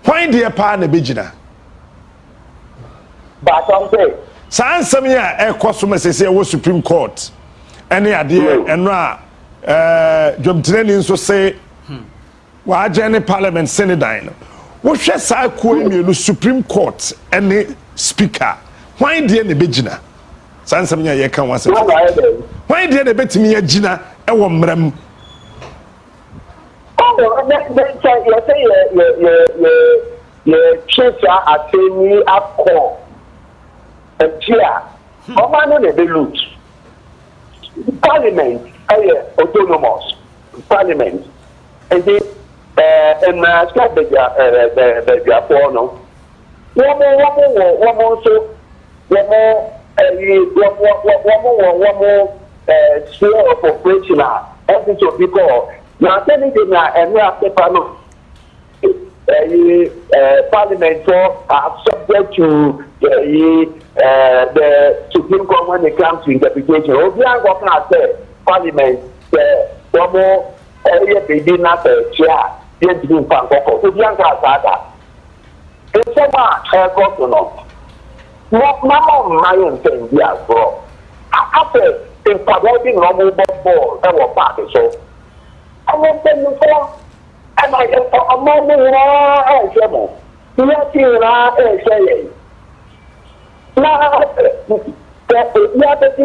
Why dear partner, Bijina? But I'm saying, Sans some year, Akoso, say, was Supreme Court, and the idea, Enra. Job training so say wa agene parliament senate wo hwe sa ko emielu Supreme Court any speaker why dey na begina sansam nya ye kan wase why dey na betimi ya gina e wo mram you say chief attorney akọ here. Omano they loot. Parliament autonomous. Parliament. And the start the no. One more so one more sphere of operational everything of people. Now telling them and we have to Parliament are subject to the Supreme Court when it comes to interpretation. Obiang governor said Parliament one more area begin at the chair. Yes, being found. Obiang governor. It's so much governor. Not my own thing, yeah, bro. After in providing normal ball, that was part of so. I want them to go. And I am a moment now,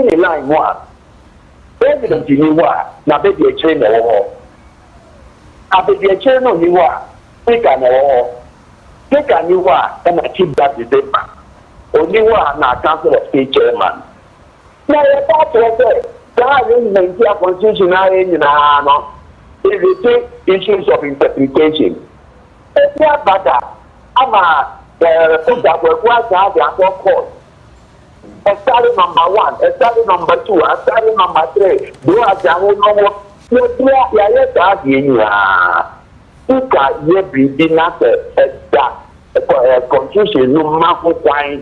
the line one. President, you are now, baby, a chain of war. After the chain of you are, take an war. Take a new one and achieve that the same man. Only one now, Council of State Chairman. Now, the part of it, that is the constitutional in the issues of interpretation. If you are better, I'm court. Study number 1, study number 2, study number 3. Do as I will know what you confusion no matter why.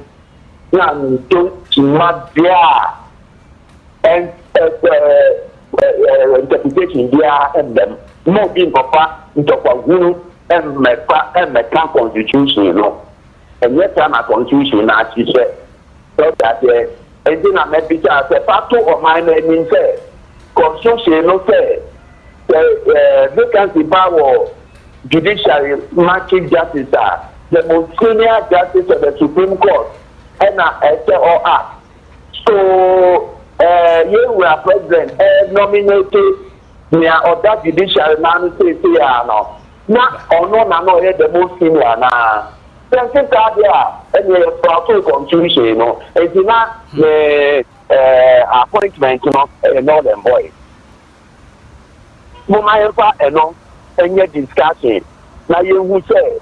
And interpretation there and them no being papa into a and my constitution, you know. And yet I'm a constitution as you said. So that and then I met because a part of my name said constitution no say vacancy power judiciary matching justice the most senior justice of the Supreme Court and all act. So you were president nominated near other judicial man say no. Not or no the most senior na. Then think that and you have constitution, you know. It's not the appointment, you know, a northern boy. Mama and yet discussing. Now you will say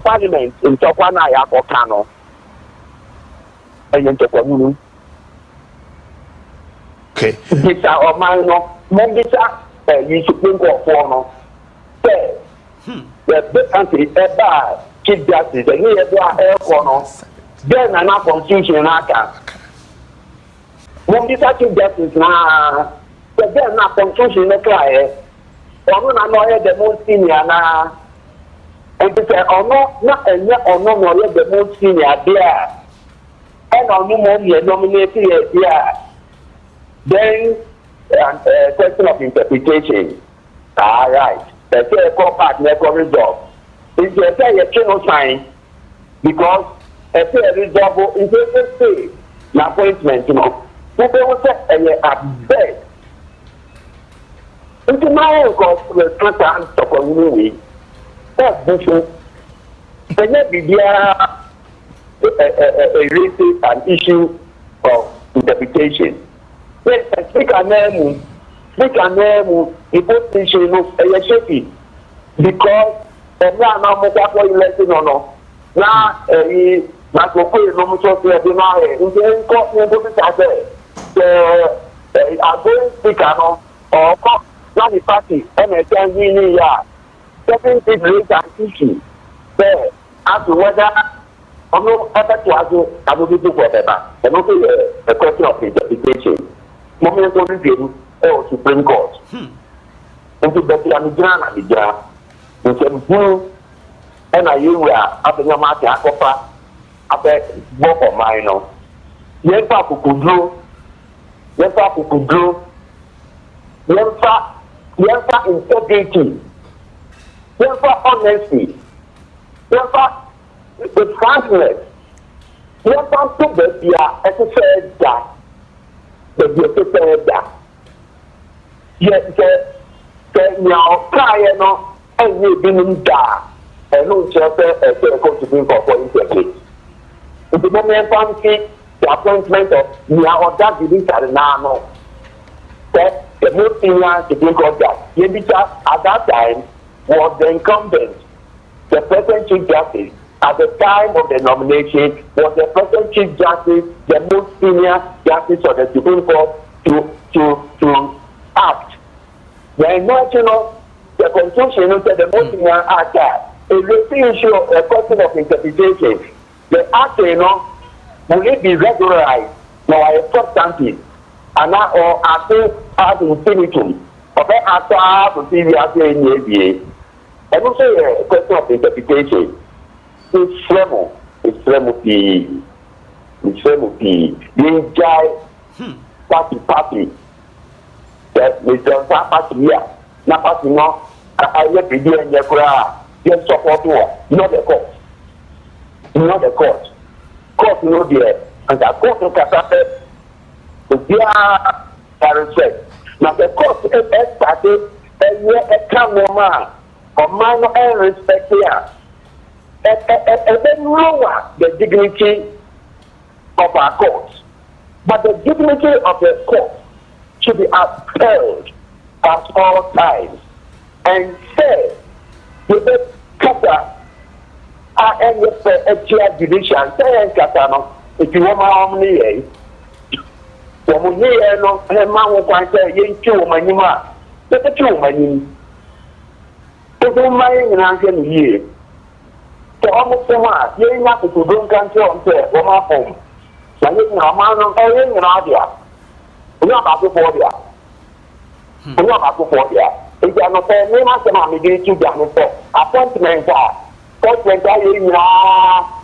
Parliament in Tokwana Yakokano and in Tokonu. Okay. These are of my no, Mongisa, you Supreme Court for no. Say, the vacancy ever Chief Justice, and here they are air corner. Then another constitution in Aka. Mongisa Chief Justice now, but then not constitution in the client. Or no, the most senior now. And they say, oh no, not and yet or no, the most senior there. And on no more nominated there. Then, question of interpretation. All right. The say call back never resolve. If you say you cannot sign, because a resolve is a say an appointment, you know. People will say a bed. Into my own course, the trust to community. That's bullshit. Then there be a an issue of interpretation. Yes, speak a name, the position of a shaky because the man now more election or no. Now, not to pay no much of the denial. In the court, you don't say the going speaker or not the party, and a 10 year. 7 people and issue. There, as to whether or no other to argue, I will do whatever. And also a question of interpretation. Moment of review or Supreme Court. Into the Pianigran and the Jar, in some blue, and I you were up in your market, after both of mine. Yes, Papa could do. Yes, Papa could do. Yes, integrity. Yes, honesty. Yes, the frankness. Yes, to the exercise that. Yes, now, no, and you've been in that, and no chapter, a Supreme Court for interest. The moment fancy, the appointment of Nia or that judicial now. That the most senior Supreme Court judge, at that time, was the incumbent, the present Chief Justice. At the time of the nomination, was the present Chief Justice, the most senior Justice of the Supreme Court to act. The national, the Constitution said the most senior actor. It's the issue of a question of interpretation. The act, will it be regularized by a substantive? And now, or after ad infinitum, or after to see the answer in the ABA. And also a question of interpretation. It's tremble. It's tremble. It's tremble. The guy, party. That Mr. Party here. Not party, no. I let the deal in the crowd. Just support her, not the court. Not the court. Court, no dear. And the court of Casape. Now the court is started a year a woman or minor and respect here. And then lower the dignity of our courts. But the dignity of the court should be upheld at all times. And say, with the Kata, and a judicial, say, Katano, if you want my only. When we hear no man will find a young two manima, but the two manim. The two mining in Anton here. So almost so much, young up to don't control there, or my home. Now, you know, man of a young idea. We are about to board ya. We are about to board ya. If you are not saying, we must have a gate to down for appointments are. Appointments are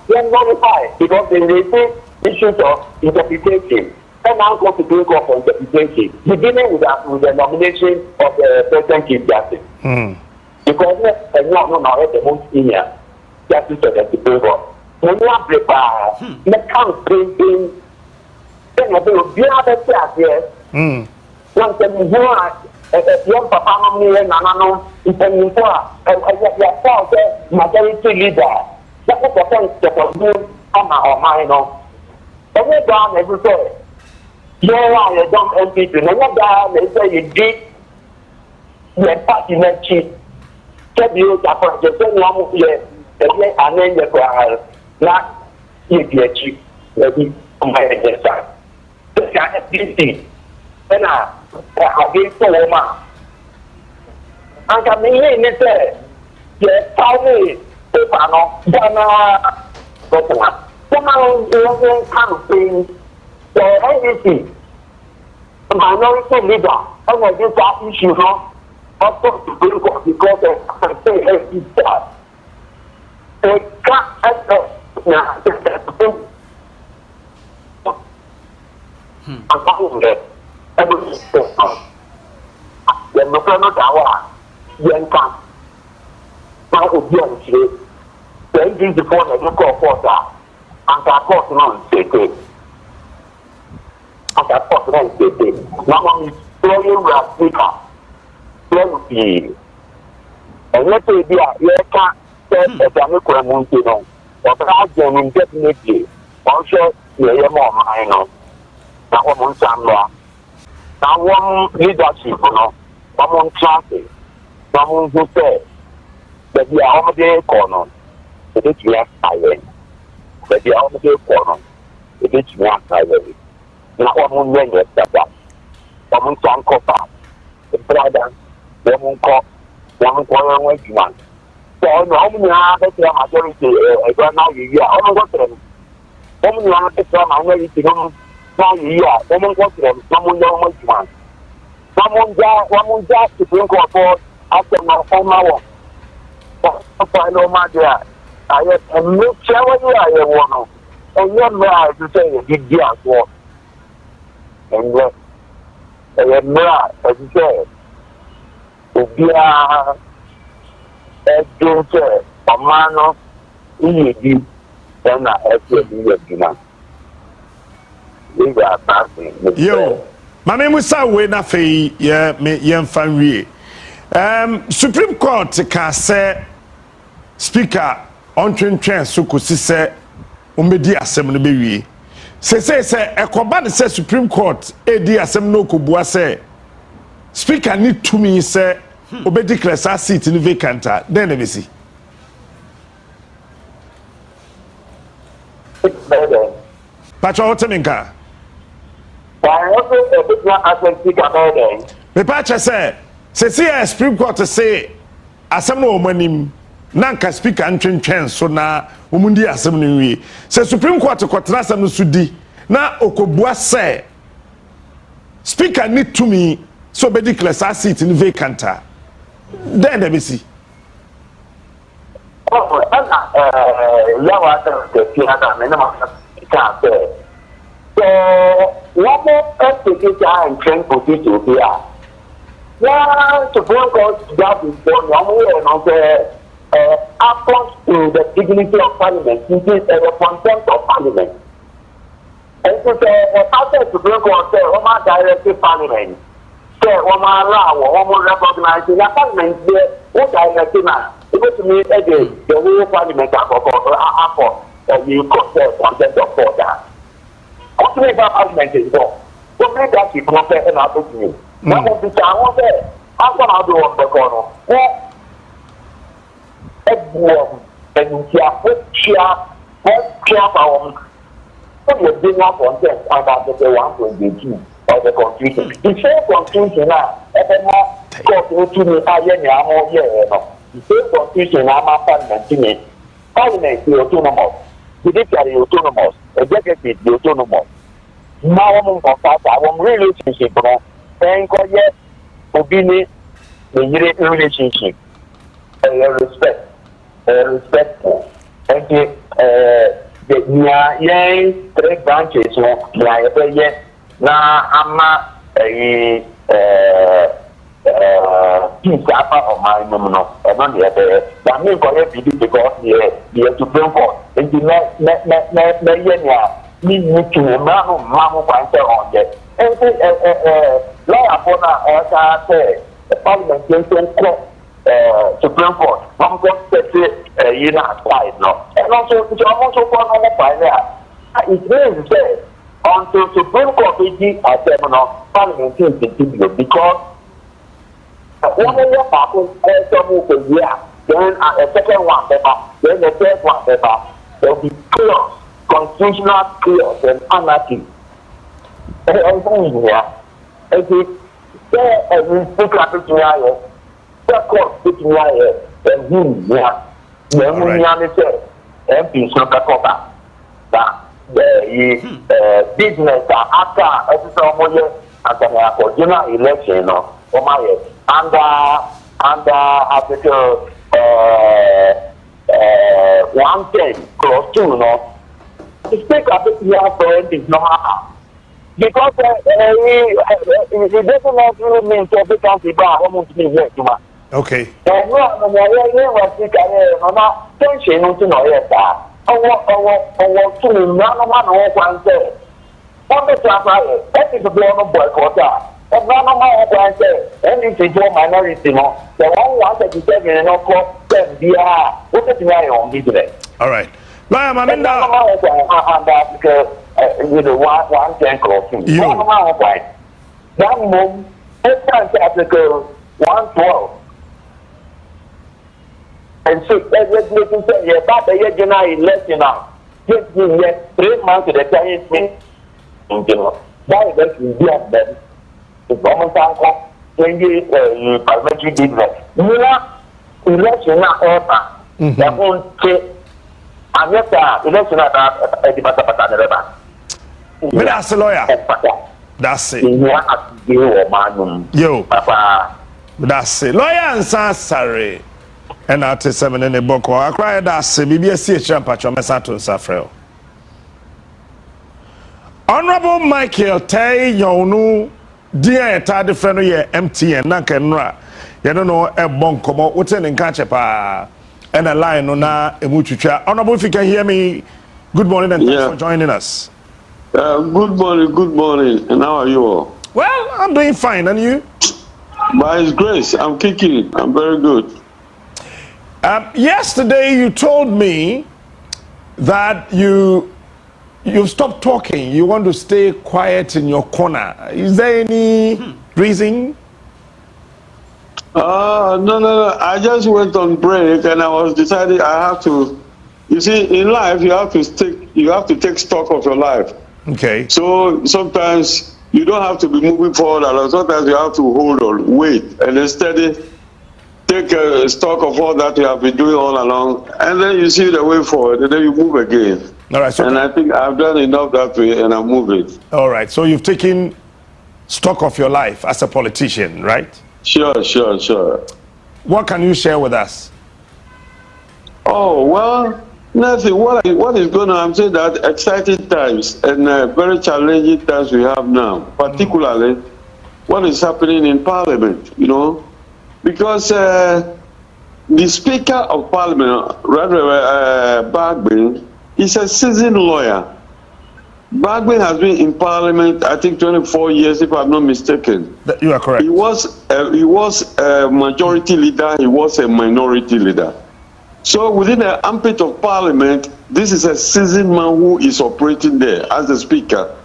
then notified because they say issues of interpretation. And now go to bring up on interpretation, beginning with the nomination of the present Chief Justice. Because no, the most senior Justice of the Supreme Court. When you are prepared, the country then you will be able to say, once you are a young papa, Nano, if you are a majority leader, that is the point that was doing on my mind. Every down, every day. You are a dumb NPP. No wonder they say you did the party next cheap. Tell you that for the same one year, and then you are not you get cheap. Maybe on my side. This guy has been seen. And I give to woman. And I mean, you say, yes, tell me, if I know, someone come the NPP, the minority leader, and I give that issue, also to bring up because I say it's that. They can't access as a possible state. Now, I'm throwing the speaker. And let's say, you can't say a Jamaican, but I can indefinitely also hear more minor. Now, one Samla. Now, one leadership, one traffic, someone who said that the Almaday corner, it is less silent. That the Almaday corner, it is more silent. Na ọmụ nye nye saba, ọmụ ntọ nkọpa, brother, ọmụ nkọ ọnwa ejuma. So ọmụ nye ha bẹsẹ majority ẹgbẹ náà yìí a, ọmụ nkọsịrị m. Ọmụ nye ha bẹsẹ majority náà yìí a, ọmụ nkọsịrị m ọmụ nye ọnwa ejuma. Ọmụ nja Supreme Court for asẹ na ọma wọ. Ọfọ ẹni ọma dị a, ayẹ ẹmẹkyẹ wọ́n yẹ ayẹ wọ no. Ẹnyẹ mmiri a ẹsẹ yẹ didi asọ. And yet, I am not, as you said, to be a dancer, a man of EED, and I have to be a demand. These are passing. Yo, my name is Sawe Nafe, young family. Supreme Court can say, Speaker, on train so could say, Umedi assembly. say ekoba ne say Supreme Court edi asem no kobua say speaker need to me say obedi declare seat in vacant then let me see Pacho Oteminka me pacha say Supreme Court say asem no omanim nanka speaker ntwentwen so na omundi asem no wi say Supreme Court kwatra asem no sudi na okobua say speaker need to me so be declare seat in vacant then let me see one more executive and trained position here. Yeah, Supreme Court that is born on the affront to the dignity of Parliament, which is the contempt of Parliament. And so after Supreme Court say, Roma directed Parliament, say Roma allow, Roma recognize the Parliament there, what directed now. It was to me again, the whole Parliament you could say contempt of order. What make that Parliament is wrong? What make that you compare and out to you? Now, what the time was there? I'm going to do on the corner. Everyone, and you share power. What was being up on them about the 122 of the constitution? The same constitution now, every court to me, I am more here. The same constitution, I'm a Parliament to me. Parliament is autonomous. Judiciary autonomous. Executive is autonomous. Now I'm on relationship. Thank God, yes, obedience, the relationship, respectful. And the three branches, now I'm not peace of my nominal. I don't have that means for every because the Supreme Court and the me to Mamu Panter on that. And law upon the Parliament Supreme Court, one court said, you know, twice now. And also, it's almost one on by there. It means that until Supreme Court is a terminal, Parliament is continue because one of your parties has to move a year, then a second one paper, then the third one paper. There will be chaos, constitutional chaos and anarchy. And I'm here. And the speaker picking here, the court picking here, and him here. Then we say, MP Soka that the business after every time after general election, under Article 110 clause 2, the speaker picking here is not. Because it doesn't not really mean to be country bar almost me here to my. Okay. And no tension to know that. Oh, to me, none one say. On the traffic, that is a blown of boycott. And none of my one say, and it's a minority, no. The one wanted to tell me, no, court, then be what is my own business. All right. Lawyer Maminda. With the 110 crossing. That move, Article 112. And so, let's say, yeah, but the general election now. Just give me 3 months to the Chinese thing. That is the the government has 20 parliamentary business. Election now, that won't take. I'm not election about the But that's a lawyer. That's it. Yo. That's it. Lawyer and sorry. And I'll tell 7 in the book. I cried that's it. BBC Champacho Messato Safrel. Honorable Michael Tay Yonu, dear Tadi friend here, MTN, Nankanra. You don't know a bonkomo, what's in Kachepa and a line on a mutucha. Honorable, if you can hear me, good morning and thanks for joining us. Good morning, and how are you all? Well, I'm doing fine, and you? By His grace, I'm kicking. I'm very good. Yesterday, you told me that you you've stopped talking. You want to stay quiet in your corner. Is there any reason? No. I just went on break and I was deciding I have to. You see, in life you have to take stock of your life. Okay. So sometimes you don't have to be moving forward alone. Sometimes you have to hold on, wait, and then steady. Take stock of all that you have been doing all along, and then you see the way forward, and then you move again. All right. So and I think I've done enough that way, and I'm moving. All right. So you've taken stock of your life as a politician, right? Sure. What can you share with us? Oh, well, nothing. What is going on? I'm saying that exciting times and very challenging times we have now, particularly what is happening in Parliament, you know, because the Speaker of Parliament, Boadu, is a seasoned lawyer. Boadu has been in Parliament, I think, 24 years, if I'm not mistaken. You are correct. He was a majority leader. He was a minority leader. So within the ambit of Parliament, this is a seasoned man who is operating there as the Speaker.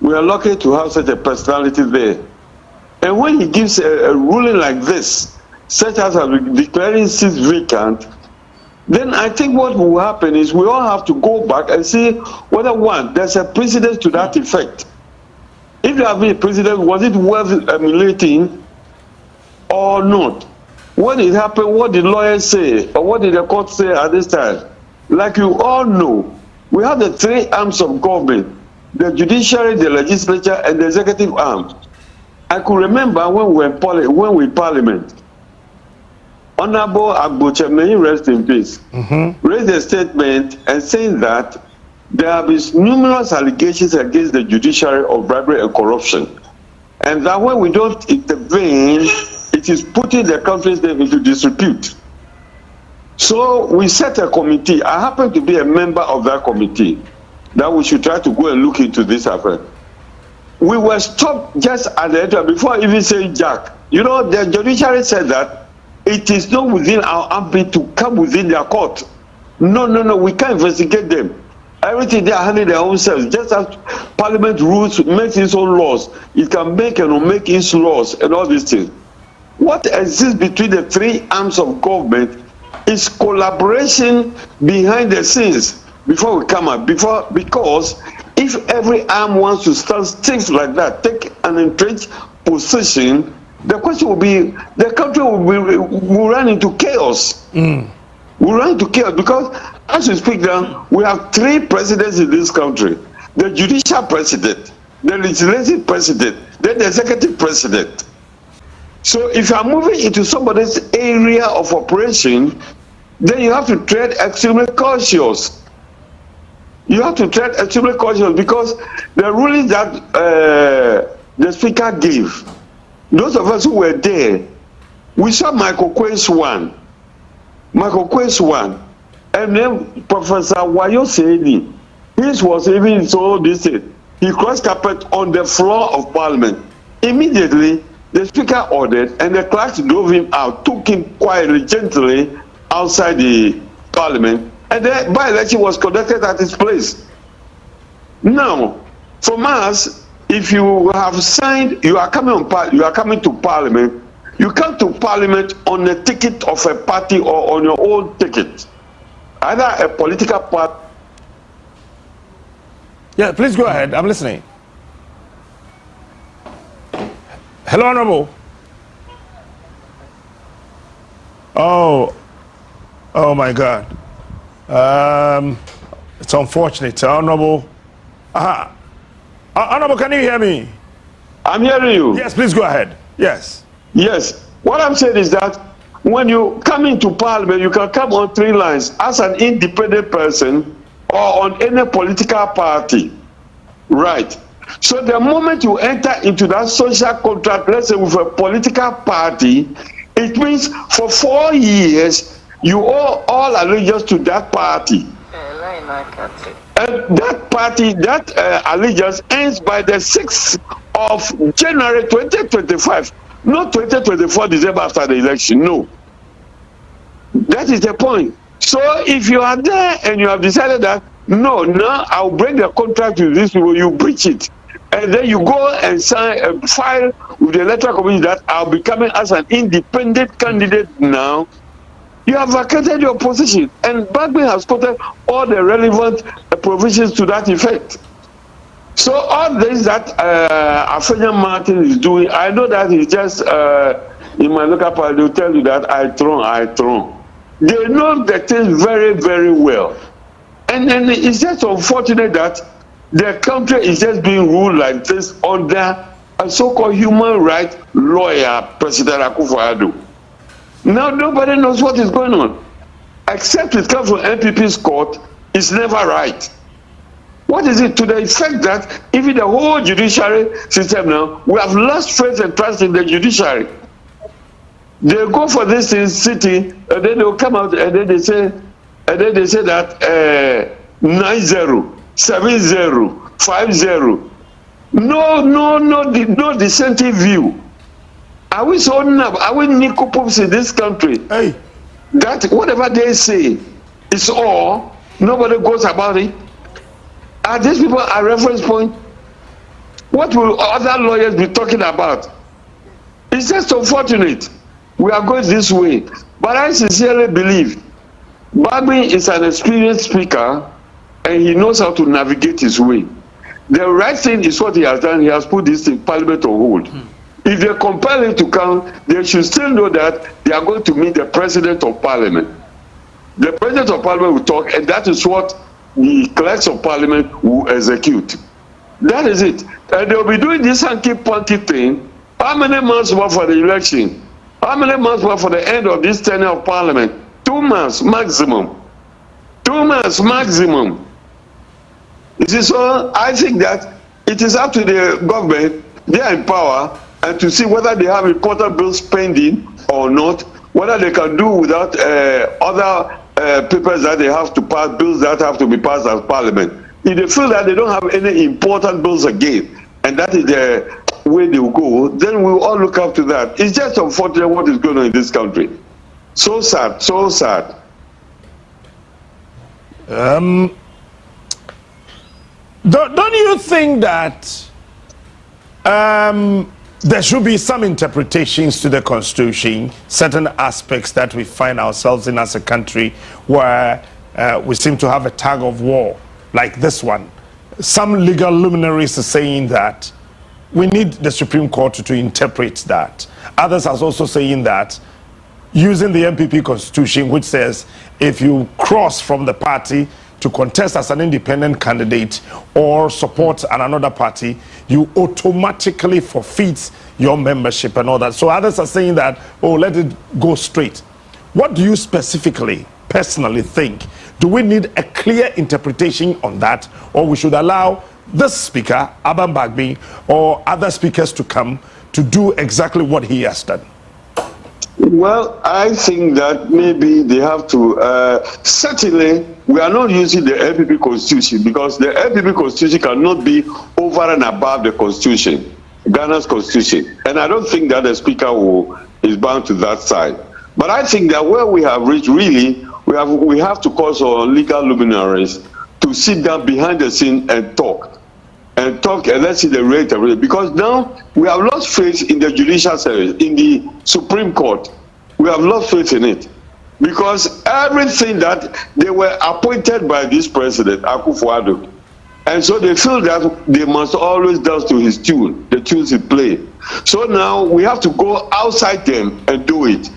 We are lucky to have such a personality there. And when he gives a ruling like this, such as declaring seats vacant, then I think what will happen is we all have to go back and see whether, one, there's a precedent to that effect. If there have been a precedent, was it worth emulating or not? When it happened, what did lawyers say, or what did the court say at this time? Like you all know, we have the three arms of government: the judiciary, the legislature, and the executive arm. I could remember when we in Parliament, Honorable Agboche, may he rest in peace, raised a statement and saying that there have been numerous allegations against the judiciary of bribery and corruption, and that when we don't intervene, it is putting the country's name into disrepute. So we set a committee. I happen to be a member of that committee, that we should try to go and look into this affair. We were stopped just at the end, before even saying Jack. You know, the judiciary said that it is not within our ambit to come within their court. No, we can't investigate them. Everything they are handling their own selves. Just as Parliament rules, makes its own laws, it can make and make its laws and all these things. What exists between the three arms of government is collaboration behind the scenes before we come out. Because if every arm wants to stand stiff like that, take an entrenched position, the question will be, the country will run into chaos. We'll run into chaos because, as we speak now, we have three presidents in this country: the judicial president, the legislative president, then the executive president. So if you are moving into somebody's area of operation, then you have to tread extremely cautious. You have to tread extremely cautious because the ruling that the Speaker gave, those of us who were there, we saw Michael Quay's one, and then Professor Wayo Seni, his was even so distant. He crossed carpet on the floor of Parliament. Immediately, the Speaker ordered, and the clerks drove him out, took him quietly, gently outside the Parliament, and the by-election was conducted at his place. Now, from us, if you have signed, you are coming to Parliament, you come to Parliament on a ticket of a party or on your own ticket, either a political party. Yeah, please go ahead. I'm listening. Hello, Honorable. Oh my God. It's unfortunate. Honorable. Honorable, can you hear me? I'm hearing you. Yes, please go ahead. Yes. Yes. What I'm saying is that when you come into Parliament, you can come on three lines: as an independent person or on any political party. Right. So the moment you enter into that social contract, let's say with a political party, it means for 4 years you owe all allegiance to that party. And that party, that allegiance ends by the 6th of January 2025, not 2024 December after the election. No. That is the point. So if you are there and you have decided that no, now I'll break the contract with these people, you breach it. And then you go and sign a file with the electoral commission that I'll be coming as an independent candidate now. You have vacated your position. And Bagby has quoted all the relevant provisions to that effect. So all this that Afenya Martin is doing, I know that he's just, in my local party, they'll tell you that I throw. They know the thing very, very well. And it's just unfortunate that the country is just being ruled like this under a so-called human rights lawyer, President Akufo-Addo. Now nobody knows what is going on. Except it comes from NPP's court, it's never right. What is it to the effect that even the whole judiciary system now, we have lost faith and trust in the judiciary. They go for this in city, and then they'll come out and then they say that 9-0. 7-0, 5-0. No dissenting view. Are we so numb? Are we Nicopops in this country? Hey. That whatever they say is all, nobody goes about it. Are these people a reference point? What will other lawyers be talking about? It's just unfortunate. We are going this way. But I sincerely believe Bagby is an experienced speaker and he knows how to navigate his way. The right thing is what he has done. He has put this in Parliament on hold. If they compel him to come, they should still know that they are going to meet the President of Parliament. The President of Parliament will talk, and that is what the clerks of Parliament will execute. That is it. And they'll be doing this hanky-panky thing. How many months more for the election? How many months more for the end of this tenure of Parliament? 2 months maximum. 2 months maximum. You see, so I think that it is up to the government, they are in power, and to see whether they have important bills pending or not, whether they can do without other papers that they have to pass, bills that have to be passed as Parliament. If they feel that they don't have any important bills again, and that is the way they will go, then we will all look up to that. It's just unfortunate what is going on in this country. So sad, so sad. Don't you think that there should be some interpretations to the Constitution, certain aspects that we find ourselves in as a country where we seem to have a tug of war like this one? Some legal luminaries are saying that we need the Supreme Court to interpret that. Others are also saying that using the NPP Constitution, which says if you cross from the party to contest as an independent candidate or support another party, you automatically forfeit your membership and all that. So others are saying that, oh, let it go straight. What do you specifically, personally think? Do we need a clear interpretation on that, or we should allow this speaker, Aban Bagby, or other speakers to come to do exactly what he has done? Well, I think that maybe they have to, certainly, we are not using the NPP Constitution because the NPP Constitution cannot be over and above the Constitution, Ghana's Constitution. And I don't think that the Speaker is bound to that side. But I think that where we have reached, really, we have to call on legal luminaries to sit down behind the scene and talk. And let's see the rate of it. Because now we have lost faith in the judicial service, in the Supreme Court. We have lost faith in it. Because everything that they were appointed by this president, Akufo-Addo, and so they feel that they must always dance to his tune, the tunes he played. So now we have to go outside them and do it.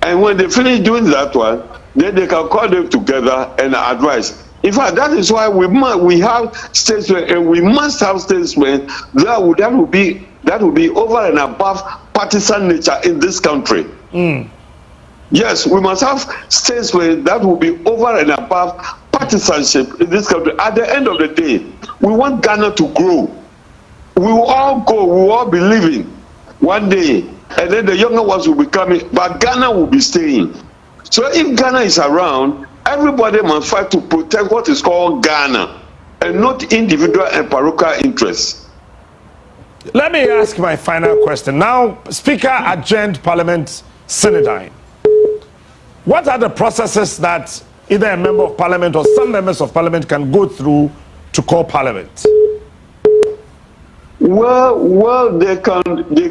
And when they finish doing that one, then they can call them together and advise. In fact, that is why we have statesmen, and we must have statesmen that will be over and above partisan nature in this country. Yes, we must have statesmen that will be over and above partisanship in this country. At the end of the day, we want Ghana to grow. We will all go, we will all be living one day, and then the younger ones will be coming, but Ghana will be staying. So if Ghana is around, everybody must fight to protect what is called Ghana, and not individual and parochial interests. Let me ask my final question. Now, Speaker adjourned Parliament Synodine. What are the processes that either a member of parliament or some members of parliament can go through to call parliament? Well, they can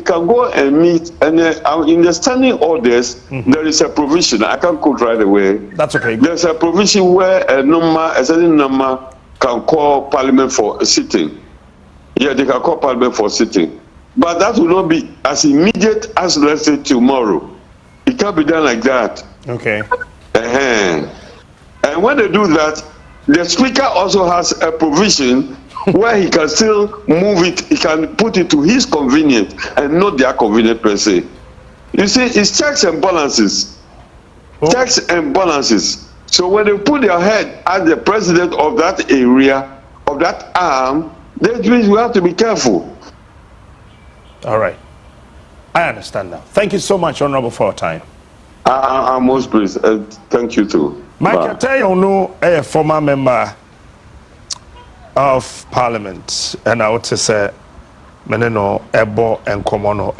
go and meet, and in the standing orders, there is a provision. I can't quote right away. That's okay. There's a provision where a certain number can call parliament for a sitting. Yeah, they can call parliament for sitting, but that will not be as immediate as, let's say, tomorrow. It can't be done like that. Okay. And when they do that, the speaker also has a provision where he can still move it, he can put it to his convenience and not their convenience per se. You see, it's checks and balances. Oh. Checks and balances. So when they put their head as the president of that area, of that arm, that means we have to be careful. All right. I understand now. Thank you so much, Honorable, for your time. I'm most pleased. Thank you too. Michael Tayono, a former member of Parliament, and I would say, Meneno, Ebo, and Komono.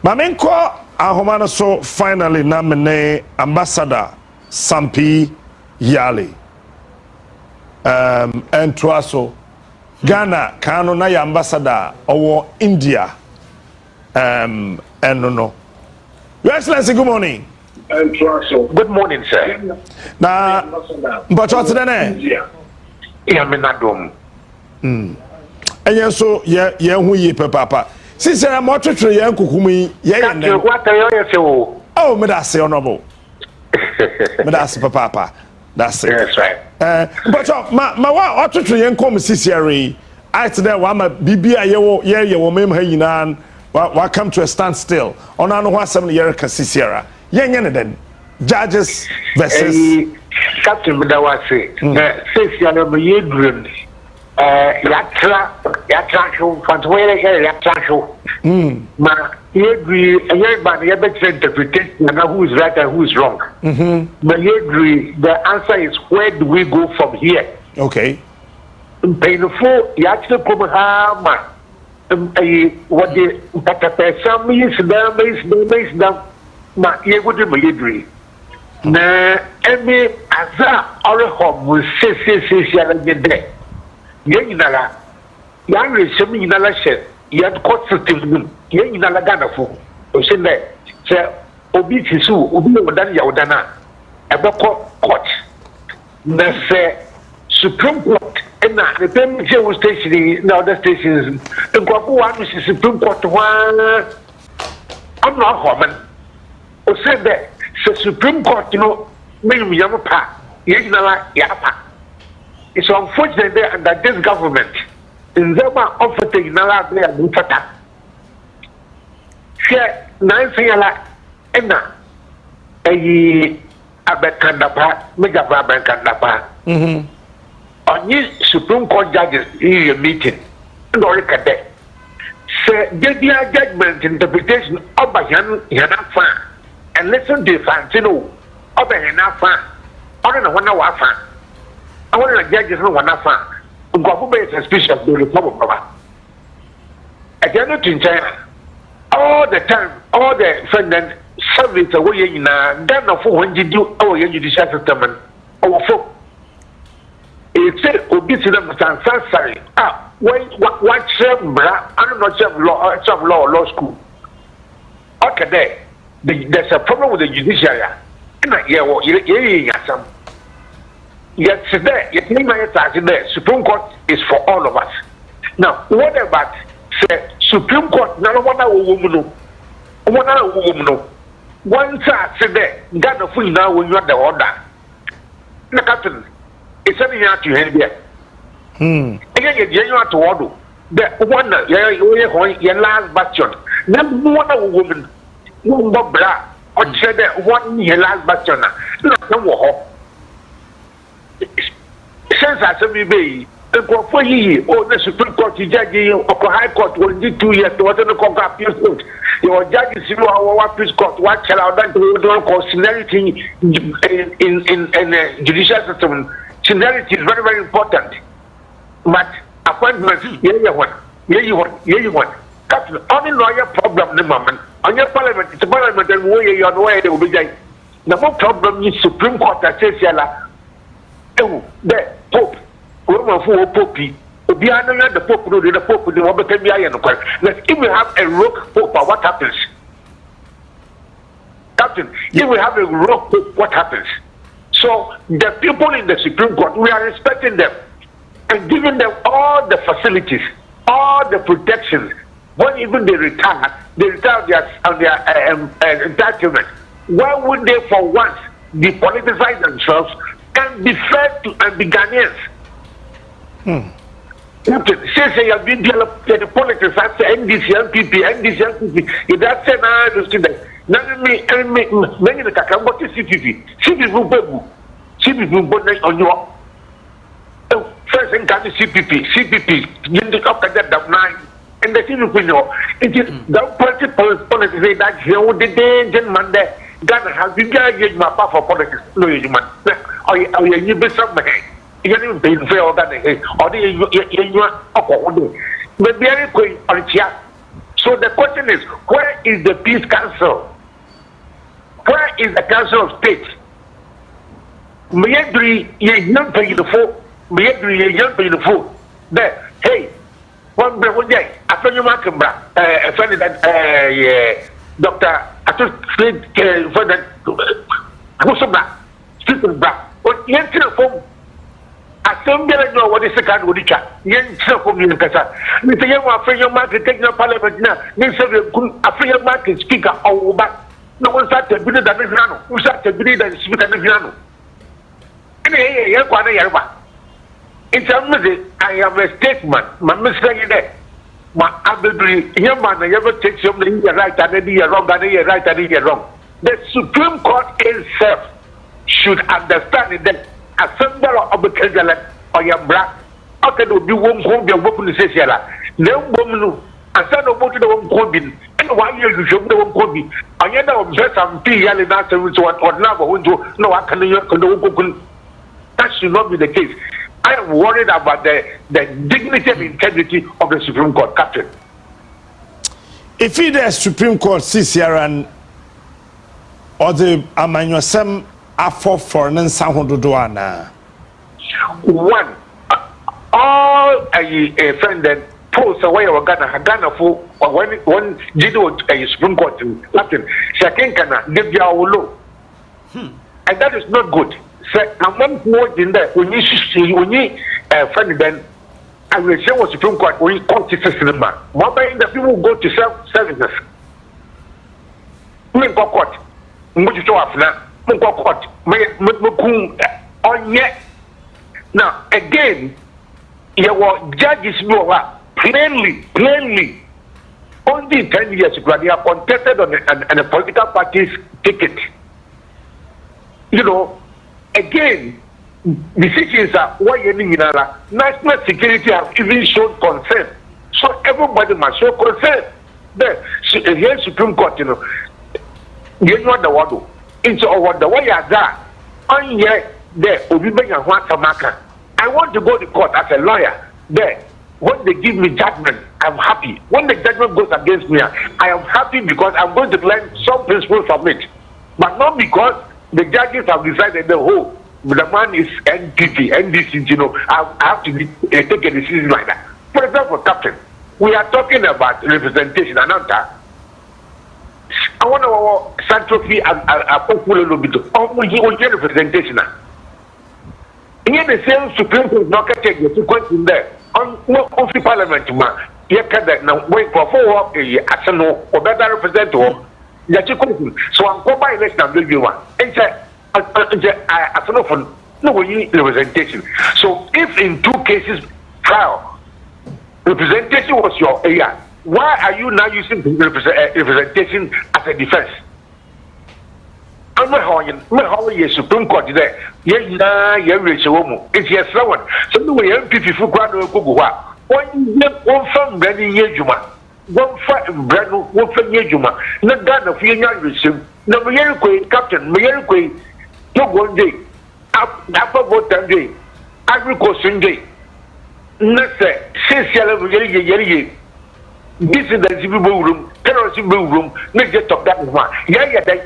Mamenko, Ahomana, so finally, Namene, Ambassador Sampi Yali, and Tuaso, Ghana, Kano, na Ambassador, or India, and no. Your Excellency, good morning. Good morning, sir. Now, but what's the name? Yeah, I'm not dumb. And you so, yeah, who ye papa. Since I'm more to try and kukumi, yeah, what I say. Oh, me that's honorable. Me that's papa. That's it. That's right. But my what to try and come CCRE. I today one BBI ye mem hayinan. Welcome to a standstill. On ano wa 7 year ka CCRE. Yen then judges versus Captain Badawase. Says you know me dream. Yatra show fanwele yatra show. Ma everybody have better interpretation and who is right and who is wrong. Ma the answer is where do we go from here? Okay. Painful yatra come ha what the person is down. Ma ye would be agree. Na emi aza ore hom will say there. Ye inala. Yan resem inala she. Yan court system. Ye inala Ghana fo. O say there. Say obi tisu obi odan ya odana. Ebe court. Na say Supreme Court na the PMJ station na other stations. Nkwafu one is Supreme Court one. I'm not common. Said that the Supreme Court, maybe Yamapa, Yanala Yapa. It's unfortunate that under this government, in Zama offered the Nala Blair Mutata. Share 9 Sayala Enna, a Abekandapa, Megababa Kandapa. On these Supreme Court judges in a meeting, Nor Kade. Say, get their judgment interpretation of Yanafa. And listen to Fantino, Open enough fan. I don't know what I fan. I want to judge no one fan. Go is suspicious of the Republic. I cannot in China. All the time, all the defendant service away in a done of 400 you our judicial system and our folk. It said, obesity of Sansari. What serve bra? I don't know, serve law school. Okay, there. There's a problem with the judiciary. Yet today, the Supreme Court is for all of us. Now, what about the Supreme Court? Now, one woman, once I said that, Ghana full now when you are the order. The captain, it's something you have to help here. Again, you have to order. The one, your last bastion. Number one woman. One bra, or said that 1 year last bastion. No more. Since I said, be for ye, or the Supreme Court judge or High Court will do 2 years to what the Congress appeals court. Your judges, you know, what peace court, what shall I do call seniority in judicial system. Seniority is very, very important. But appointments, you want. That's only lawyer problem, the moment. On your parliament, it's a parliament and way on where they will be. The more problem is Supreme Court that says, the Pope, Roman for Pope, Obiano, the Pope, the Pope, the Robert if we have a rogue Pope, what happens? Captain, if we have a rogue Pope, what happens? So the people in the Supreme Court, we are respecting them and giving them all the facilities, all the protections. When even they retire their entitlement. Why would they for once depoliticize themselves and be fair to and be Ghanaians? Say you have been the politics at the NDC, NPP. If that's an eye student, many the Kakamboti CPP, CPP on your first and CPP, you the up at that 9. And the CPP know it is the politics say that you the day Monday. Ghana has been getting my power for politics. No, you man. Or you be somebody. You can't even pay fair or that. Or you are but very quick on chat. So the question is, where is the Peace Council? Where is the Council of State? Me agree, you young pay the fool. Me agree, you young pay the fool. There, hey, one day, after you mark him, a friend that, Doctor, I took straight for that. Who's a black? Street black. But yet, telephone. I don't know what is the kind of chat. Yen telephone in Casa. Mr. Yama, free your market, take your parliament now. Then say, a free market speaker or back. No one started to build that piano. Who started to build that speaker and piano? It's a music. I am a statesman. My mistake there. I believe young man never takes something right and then you're wrong and then you're right and then you're wrong. The Supreme Court itself should understand that a symbol of the President or your black, okay, do you won't hold your weapon to say, no woman, and son of what you don't call me, and why you should don't call me. I know just some tea yelling after which one or never went to no, I can that should not be the case. I am worried about the dignity and integrity of the Supreme Court, Captain. If it is Supreme Court CCRN or the Amanyosem Afo Foreign Sound Doana. One, all a friend that pulls away our Ghana for one Judicial Supreme Court, Captain. Second, can give you our law. And that is not good. So, I'm one word in there. When you see, when you friend, then I will say what Supreme Court when you come to cinema. What by the people go to services? We go court. We go to Afna. We go court. We on yet. Now again, your judges know plainly. Only 10 years ago, they are contested on a political party's ticket. You know. Again, decisions are why national security have even shown concern. So everybody must show concern. There, here Supreme Court, you know what the Boadu. Into what the way are there. On here, there, I want to go to court as a lawyer. There, when they give me judgment, I'm happy. When the judgment goes against me, I am happy because I'm going to learn some principles from it. But not because the judges have decided the whole the man is NPP, NDC, you know, I have to take a decision like that. For example, Captain, we are talking about representation. I want to central fee a popular little bit of representation. In the same Supreme Court, not take the sequence in there. On the Parliament, you can wait for 4 years, or better representative. So I'm going by election and build you one. And no representation. So if in 2 cases trial representation was your area, why are you now using representation as a defense? I'm not how you Supreme Court there. It's your someone. So the way NPP for Guadu one from Benny Yejuma. One brand one for Yejuma. Not done of your no, Captain, no 1 day. After what day? Agriculture day. Not say, since you this is the civil room, terrorism room, let's just talk that one. Yeah.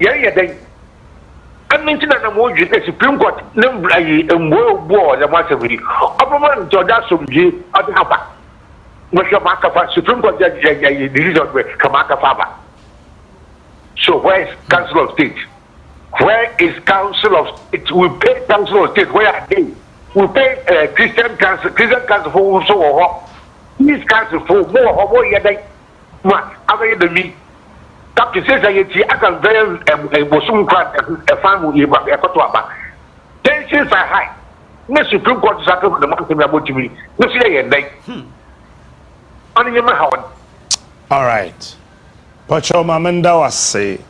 yeah then and mention na mo ju the Supreme Court number ayi mbo bo the massively obaman to that somji ade haba mo sure makafa Supreme Court judge decision we kamakafa ba. So where is Council of State? Where is Council of State? We pay Council of State. Where are they? We pay Christian Council for so this Council for more yet. Ma, I the me. Captain says I can very a bosom crowd a family a patoaba. Tensions are high. No Supreme Court is after the mountain about to me. No say and day. Only your how. All right. Pacho Mamenda was say.